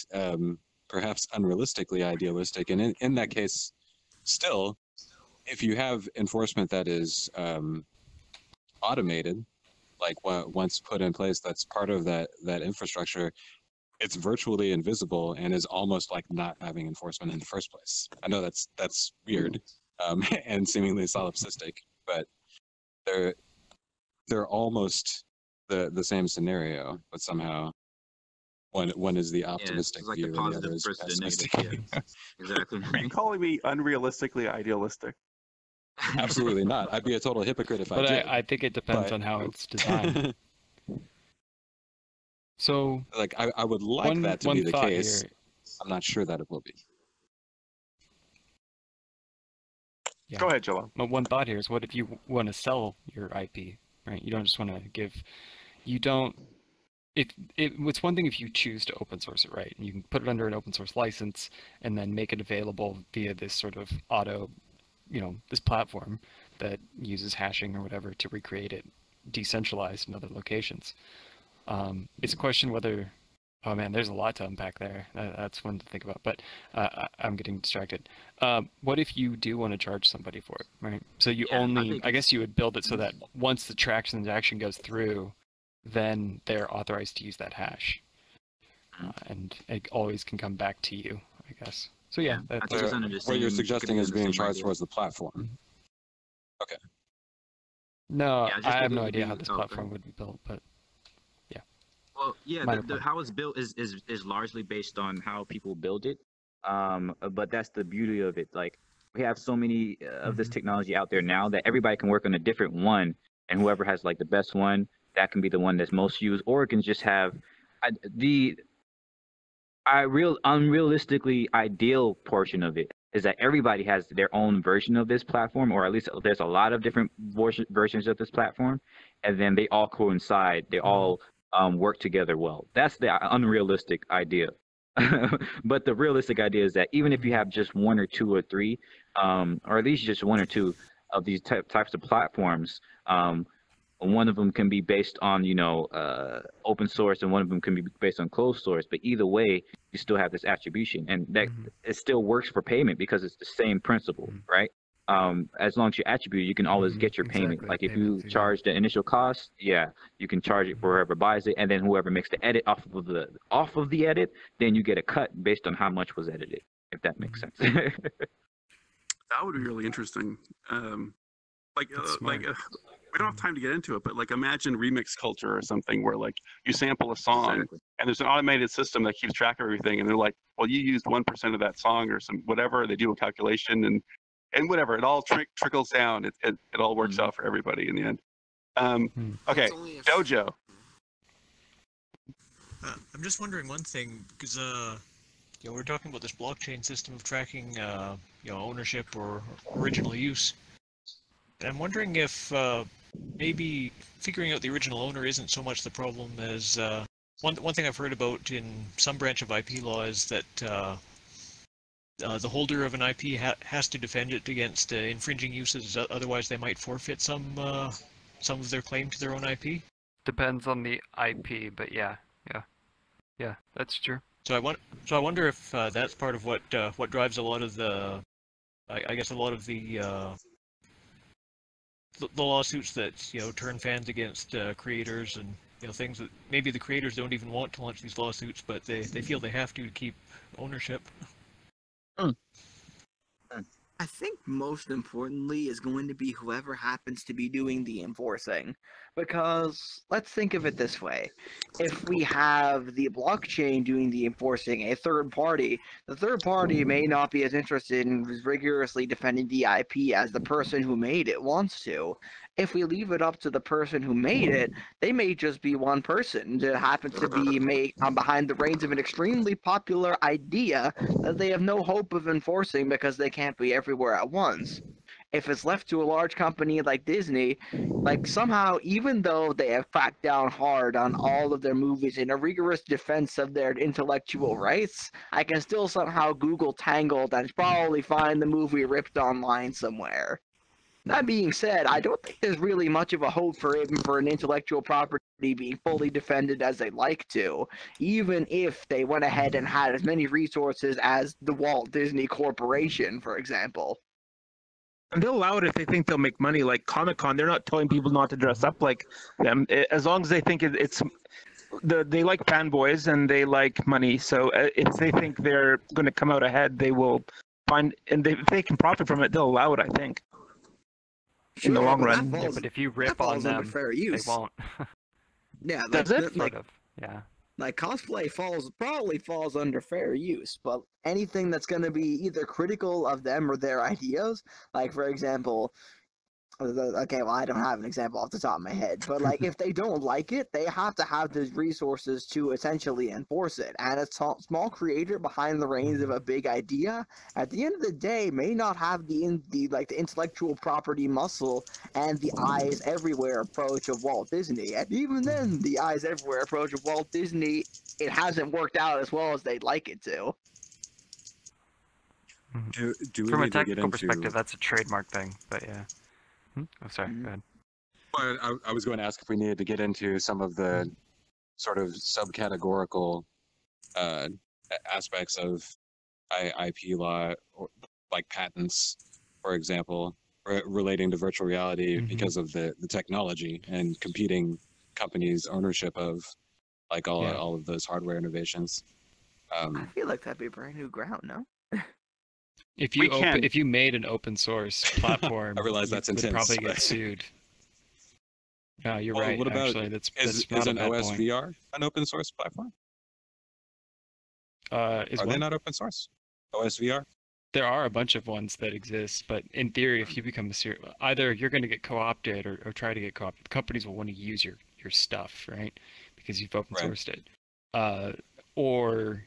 perhaps unrealistically idealistic, and in that case, still, if you have enforcement that is automated, like once put in place, that's part of that infrastructure, it's virtually invisible and is almost like not having enforcement in the first place. I know that's weird and seemingly solipsistic, but they're almost the same scenario, but somehow one is the optimistic like view the and the other positive is versus the pessimistic. negative. Yeah, exactly. Are you calling me unrealistically idealistic? Absolutely not. I'd be a total hypocrite if I did. I think it depends on how it's designed. So, like, I would like that to be the case. Here. I'm not sure that it will be. Yeah. Go ahead, Joel. But one thought here is, what if you want to sell your IP, right? You don't just want to give. You don't. It's one thing if you choose to open source it, right? And you can put it under an open source license and then make it available via this sort of this platform that uses hashing or whatever to recreate it decentralized in other locations. It's a question whether, oh man, there's a lot to unpack there. That's one to think about, but I'm getting distracted. What if you do want to charge somebody for it, right? So you I guess you would build it so that once the transaction goes through, then they're authorized to use that hash. And it always can come back to you, I guess. So yeah, that's what you're suggesting is being charged towards the platform. Okay. No, I have no idea how this platform would be built, but yeah. Well, yeah, how it's built is largely based on how people build it. But that's the beauty of it. Like, we have so many of this technology out there now that everybody can work on a different one, and whoever has like the best one, that can be the one that's most used, or it can just have the unrealistically ideal portion of it is that everybody has their own version of this platform, or at least there's a lot of different versions of this platform, and then they all coincide, they all work together well. That's the unrealistic idea. But the realistic idea is that even if you have just one or two or three, or at least just one or two of these types of platforms, one of them can be based on, open source, and one of them can be based on closed source. But either way, you still have this attribution, and that it still works for payment because it's the same principle, right? As long as you attribute, you can always get your payment. Like if you charge the initial cost, yeah, you can charge it for whoever buys it, and then whoever makes the edit off of the edit, then you get a cut based on how much was edited. If that makes sense. That would be really interesting. We don't have time to get into it, but like imagine remix culture or something where like you sample a song and there's an automated system that keeps track of everything, and they're like, well, you used 1% of that song or some whatever. They do a calculation and whatever. It all trickles down. It all works out for everybody in the end. Okay, Dojo. I'm just wondering one thing, because we're talking about this blockchain system of tracking ownership or original use. And I'm wondering if maybe figuring out the original owner isn't so much the problem as one thing I've heard about in some branch of IP law is that the holder of an IP has to defend it against infringing uses, otherwise they might forfeit some of their claim to their own IP. Depends on the IP, but yeah, that's true. So I wonder if that's part of what drives a lot of the, I guess a lot of the lawsuits that turn fans against creators and things that maybe the creators don't even want to launch these lawsuits, but they feel they have to keep ownership. I think most importantly is going to be whoever happens to be doing the enforcing. Because let's think of it this way. If we have the blockchain doing the enforcing, a third party, the third party may not be as interested in rigorously defending the IP as the person who made it wants to. If we leave it up to the person who made it, they may just be one person that happens to be behind the reins of an extremely popular idea that they have no hope of enforcing because they can't be everywhere at once. If it's left to a large company like Disney, like somehow, even though they have cracked down hard on all of their movies in a rigorous defense of their intellectual rights, I can still somehow Google Tangled and probably find the movie ripped online somewhere. That being said, I don't think there's really much of a hope for an intellectual property being fully defended as they'd like to, even if they went ahead and had as many resources as the Walt Disney Corporation, for example. And they'll allow it if they think they'll make money. Like Comic-Con, they're not telling people not to dress up like them, as long as they think they like fanboys and they like money. So if they think they're going to come out ahead, they will find, and if they can profit from it, they'll allow it, I think. In the long run. Yeah, but if you rip on them, fair use. They won't. Yeah, Does it? Like, sort of. Yeah. Like cosplay probably falls under fair use, but anything that's going to be either critical of them or their ideas, like for example, okay, well I don't have an example off the top of my head, but like if they don't like it, they have to have the resources to essentially enforce it. And a small creator behind the reins of a big idea, at the end of the day, may not have the intellectual property muscle and the eyes everywhere approach of Walt Disney. And even then, the eyes everywhere approach of Walt Disney, it hasn't worked out as well as they'd like it to. From a technical perspective, that's a trademark thing, but yeah. Oh, sorry, go ahead. Well, I was going to ask if we needed to get into some of the sort of subcategorical aspects of IP law, or like patents, for example, relating to virtual reality because of the technology and competing companies' ownership of like all of those hardware innovations. I feel like that'd be a brand new ground, no? If you made an open source platform, I realize that's intense. Would probably get sued. No, you're right. What about actually, that's is an OSVR an open source platform? Are they not open source? OSVR? There are a bunch of ones that exist, but in theory, if you become either you're going to get co-opted or try to get co-opted. Companies will want to use your stuff, right? Because you've open sourced it. Or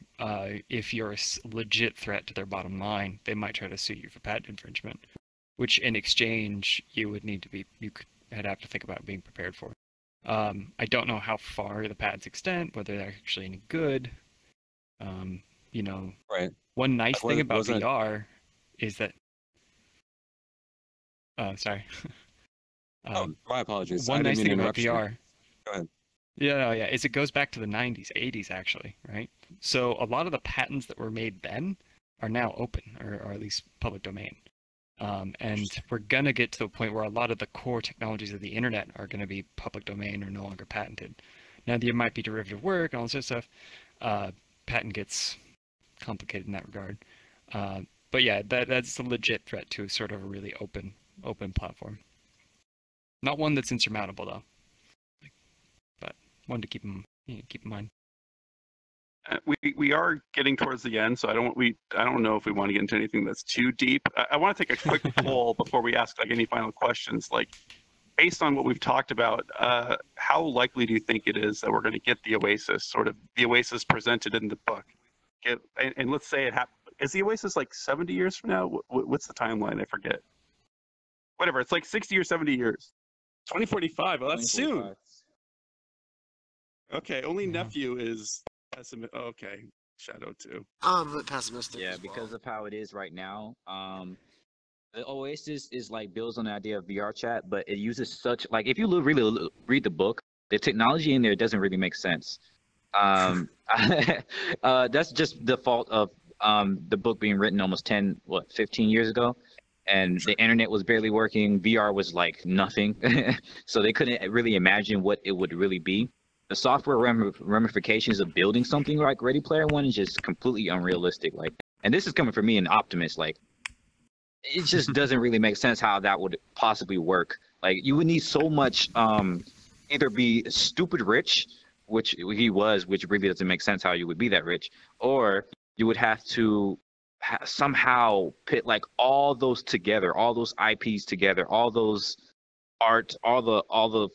if you're a legit threat to their bottom line, they might try to sue you for patent infringement, which in exchange you could have to think about being prepared for. I don't know how far the patents extend, whether they're actually any good. One nice thing about VR is that. Sorry. My apologies. One I didn't nice mean thing to about interrupt you. VR. Go ahead. Yeah, is it goes back to the 90s, 80s actually, right? So a lot of the patents that were made then are now open, or at least public domain. And we're gonna get to the point where a lot of the core technologies of the internet are gonna be public domain or no longer patented. Now there might be derivative work and all this other stuff. Patent gets complicated in that regard. But yeah, that's a legit threat to sort of a really open platform. Not one that's insurmountable though, but one to keep in mind. We are getting towards the end, so I don't know if we want to get into anything that's too deep. I want to take a quick poll before we ask like any final questions. Like, based on what we've talked about, how likely do you think it is that we're going to get the OASIS, sort of the OASIS presented in the book? And let's say it happens. Is the OASIS like 70 years from now? What's the timeline? I forget. Whatever. It's like 60 or 70 years. 2045. Well, that's soon. Okay, only nephew is pessimistic. Okay, Shadow too. I'm a bit pessimistic. Yeah, because of how it is right now. The OASIS is like builds on the idea of VR chat, but it uses such like if you really read the book, the technology in there doesn't really make sense. That's just the fault of the book being written almost 15 years ago, and the internet was barely working. VR was like nothing, so they couldn't really imagine what it would really be. The software ramifications of building something like Ready Player One is just completely unrealistic. Like, and this is coming from me, an optimist. Like, it just doesn't really make sense how that would possibly work. Like, you would need so much, either be stupid rich, which he was, which really doesn't make sense how you would be that rich, or you would have to somehow pit like all those together, all those IPs together, all those art, all the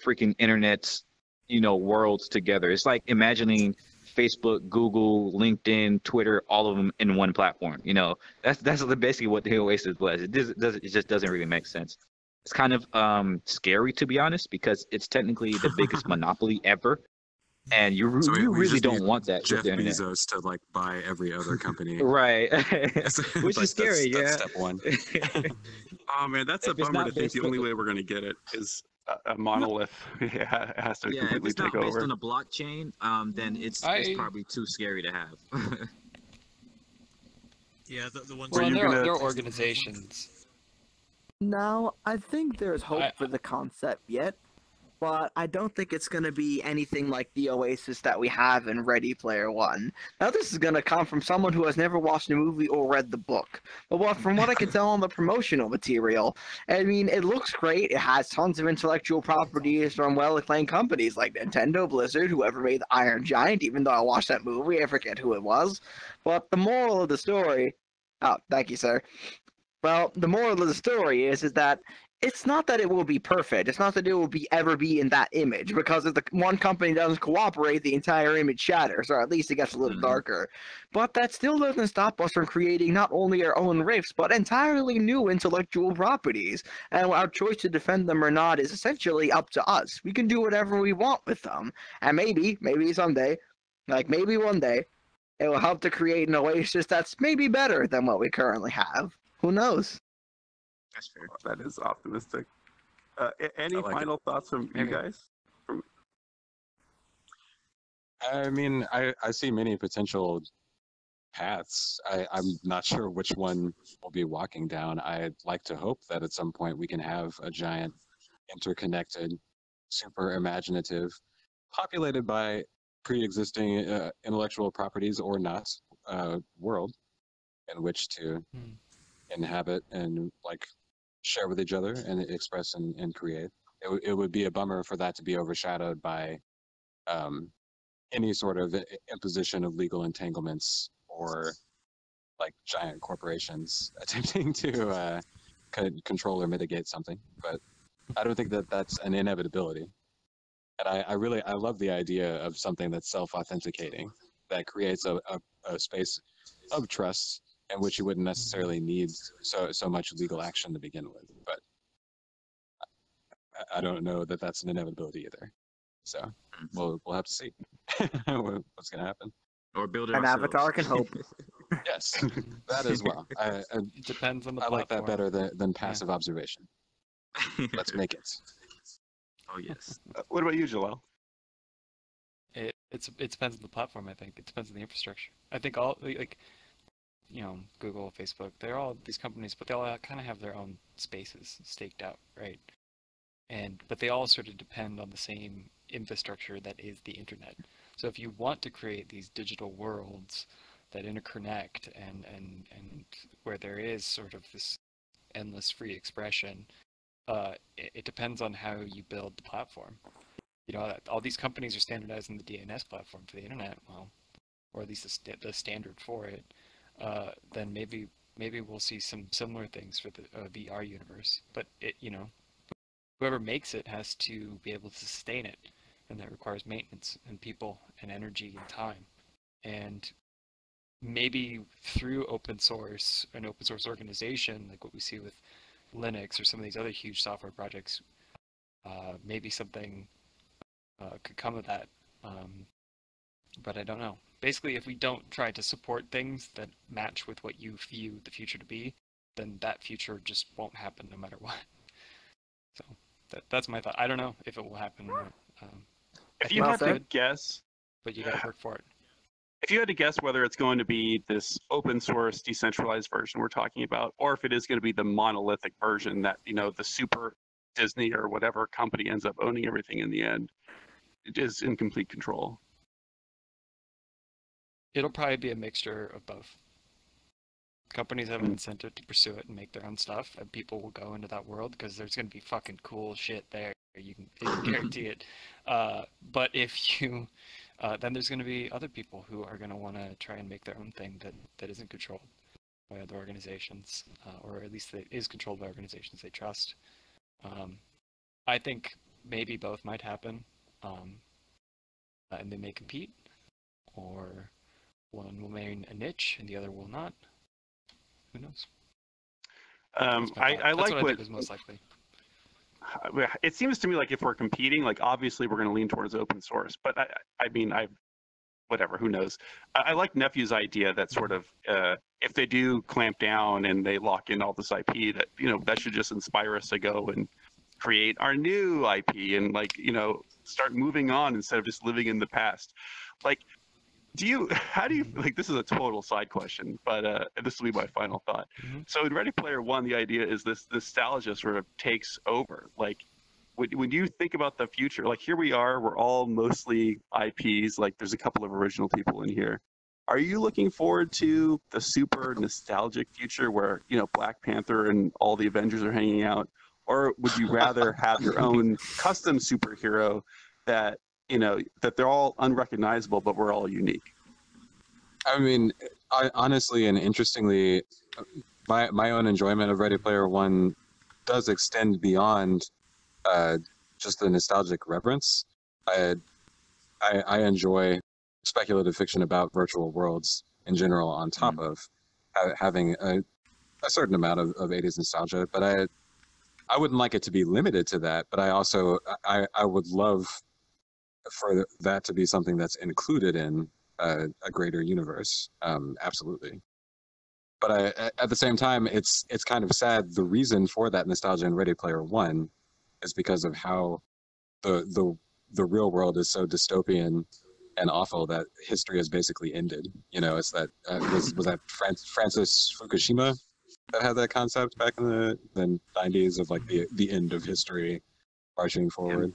freaking internet's, worlds together. It's like imagining Facebook, Google, LinkedIn, Twitter, all of them in one platform. That's basically what the OASIS was. It just doesn't really make sense. It's kind of scary, to be honest, because it's technically the biggest monopoly ever, and you really don't want that. Jeff with the internet. Bezos to like buy every other company, right? Which is scary. That's yeah. step one. Oh man, that's a bummer to think the only way we're going to get it is a monolith. Yeah, it has to completely if it's not take based over. on a blockchain, then it's probably too scary to have. Yeah, the ones. Well, there are organizations. No, I think there's hope for the concept yet, but I don't think it's going to be anything like the OASIS that we have in Ready Player One. Now, this is going to come from someone who has never watched a movie or read the book. But from what I can tell on the promotional material, I mean, it looks great. It has tons of intellectual properties from well-acclaimed companies like Nintendo, Blizzard, whoever made the Iron Giant, even though I watched that movie, I forget who it was. But the moral of the story... Oh, thank you, sir. Well, the moral of the story is that it's not that it will be perfect. It's not that it will ever be in that image, because if the one company doesn't cooperate, the entire image shatters, or at least it gets a little darker. But that still doesn't stop us from creating not only our own riffs, but entirely new intellectual properties. And our choice to defend them or not is essentially up to us. We can do whatever we want with them. And maybe someday, maybe one day, it will help to create an OASIS that's maybe better than what we currently have. Who knows? That's fair. That is optimistic. Any final thoughts from you guys? I mean, I see many potential paths. I'm not sure which one we'll be walking down. I'd like to hope that at some point we can have a giant, interconnected, super imaginative, populated by pre-existing intellectual properties or not world in which to inhabit and share with each other and express and create. It would be a bummer for that to be overshadowed by any sort of imposition of legal entanglements or giant corporations attempting to control or mitigate something. But I don't think that that's an inevitability. And I love the idea of something that's self-authenticating, that creates a space of trust in which you wouldn't necessarily need so much legal action to begin with. But I don't know that that's an inevitability either. So we'll have to see what's going to happen. Or build it An ourselves. avatar can hope. Yes, that as well. It depends on the I platform. like that better than passive observation. Let's make it. Oh yes. What about you, Jalal? It depends on the platform. I think it depends on the infrastructure. I think all like Google, Facebook, they're all these companies, but they all kind of have their own spaces staked out, right? But they all sort of depend on the same infrastructure that is the internet. So if you want to create these digital worlds that interconnect and where there is sort of this endless free expression, it depends on how you build the platform. All these companies are standardizing the DNS platform for the internet, well, or at least the standard for it. Then maybe we'll see some similar things for the VR universe. But whoever makes it has to be able to sustain it, and that requires maintenance and people and energy and time. And maybe through an open source organization, like what we see with Linux or some of these other huge software projects, maybe something could come of that. But I don't know. Basically, if we don't try to support things that match with what you view the future to be, then that future just won't happen no matter what. So that's my thought. I don't know if it will happen. If you had to guess, but you got to work for it. If you had to guess whether it's going to be this open source decentralized version we're talking about, or if it is going to be the monolithic version that the super Disney or whatever company ends up owning everything in the end, it is in complete control. It'll probably be a mixture of both. Companies have an incentive to pursue it and make their own stuff, and people will go into that world because there's going to be fucking cool shit there. You can guarantee it. But if you, then there's going to be other people who are going to want to try and make their own thing that isn't controlled by other organizations, or at least that is controlled by organizations they trust. I think maybe both might happen, and they may compete, or one will remain a niche and the other will not. Who knows? I like what I what think is most likely. It seems to me like if we're competing, like obviously we're going to lean towards open source. But whatever, who knows? I like Nephew's idea that sort of if they do clamp down and they lock in all this IP, that that should just inspire us to go and create our new IP and start moving on instead of just living in the past. Like, how do you like? This is a total side question, but this will be my final thought. So in Ready Player One, the idea is this nostalgia sort of takes over. Like, when you think about the future, like here we are, we're all mostly IPs. Like there's a couple of original people in here. Are you looking forward to the super nostalgic future where Black Panther and all the Avengers are hanging out, or would you rather have your own custom superhero that that they're all unrecognizable, but we're all unique? I mean, honestly and interestingly, my own enjoyment of Ready Player One does extend beyond just the nostalgic reverence. I enjoy speculative fiction about virtual worlds in general, on top of having a certain amount of 80s nostalgia. But I wouldn't like it to be limited to that. But I would love for that to be something that's included in a greater universe. Absolutely. But at the same time, it's kind of sad. The reason for that nostalgia in Ready Player One is because of how the real world is so dystopian and awful that history has basically ended. It's that was that Francis Fukushima that had that concept back in the 90s of like the end of history marching forward.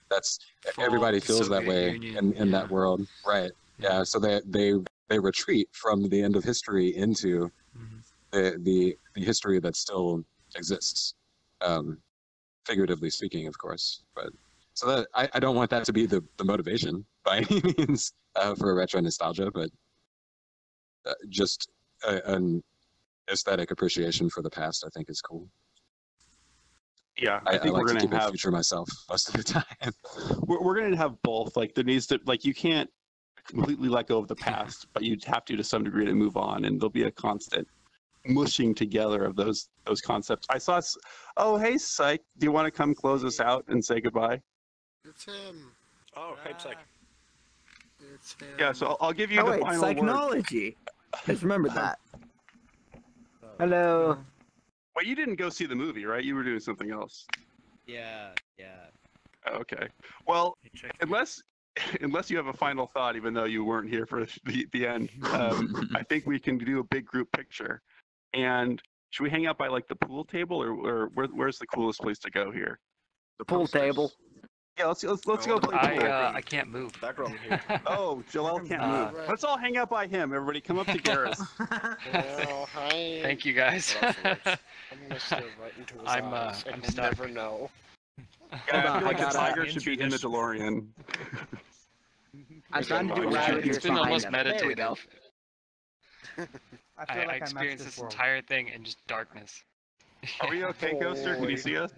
That's everybody feels that way in that world, right? Yeah, so they retreat from the end of history into the history that still exists, figuratively speaking, of course. But so that I don't want that to be the motivation by any means for a retro nostalgia, but just an aesthetic appreciation for the past, I think, is cool. Yeah, I think like we're to going keep to have a future myself most of the time. We're going to have both. Like there needs to you can't completely let go of the past, but you have to some degree to move on, and there'll be a constant mushing together of those concepts. I saw. Oh, hey, Psych, do you want to come close us out and say goodbye? It's him. Oh, hey, Psych. It's him. Yeah, so I'll give you the final word. Psychology. Just remember that. Hello. Well, you didn't go see the movie, right? You were doing something else. Yeah. Okay. Well, unless you have a final thought, even though you weren't here for the end, I think we can do a big group picture. And should we hang out by like the pool table, or where's the coolest place to go here? The pool table. Yeah, let's go play pool. I can't move. Background here. Oh, Joel can't move. Let's all hang out by him. Everybody, come up to Garrus. Well, hi. Thank you guys. I'm gonna stare right into his eyes, and I'm you'll stuck. never know. Yeah, I feel like the tiger should be in the DeLorean. I'm trying to do gravity. It's been almost There we meditative. go. I experienced this entire thing in just darkness. Are we okay, Ghoster? Can you see us?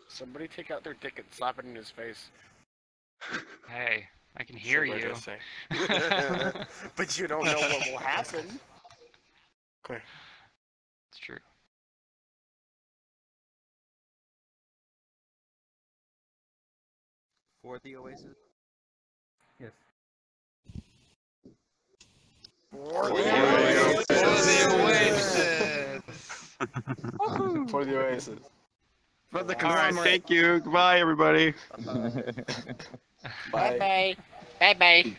Somebody take out their dick and slap it in his face. Hey, I can hear you. But you don't know what will happen. Okay. It's true. For the OASIS? Yes. For the Oasis. For the OASIS. For the All right, conglomerate. thank you. Goodbye, everybody. Bye bye. Bye bye.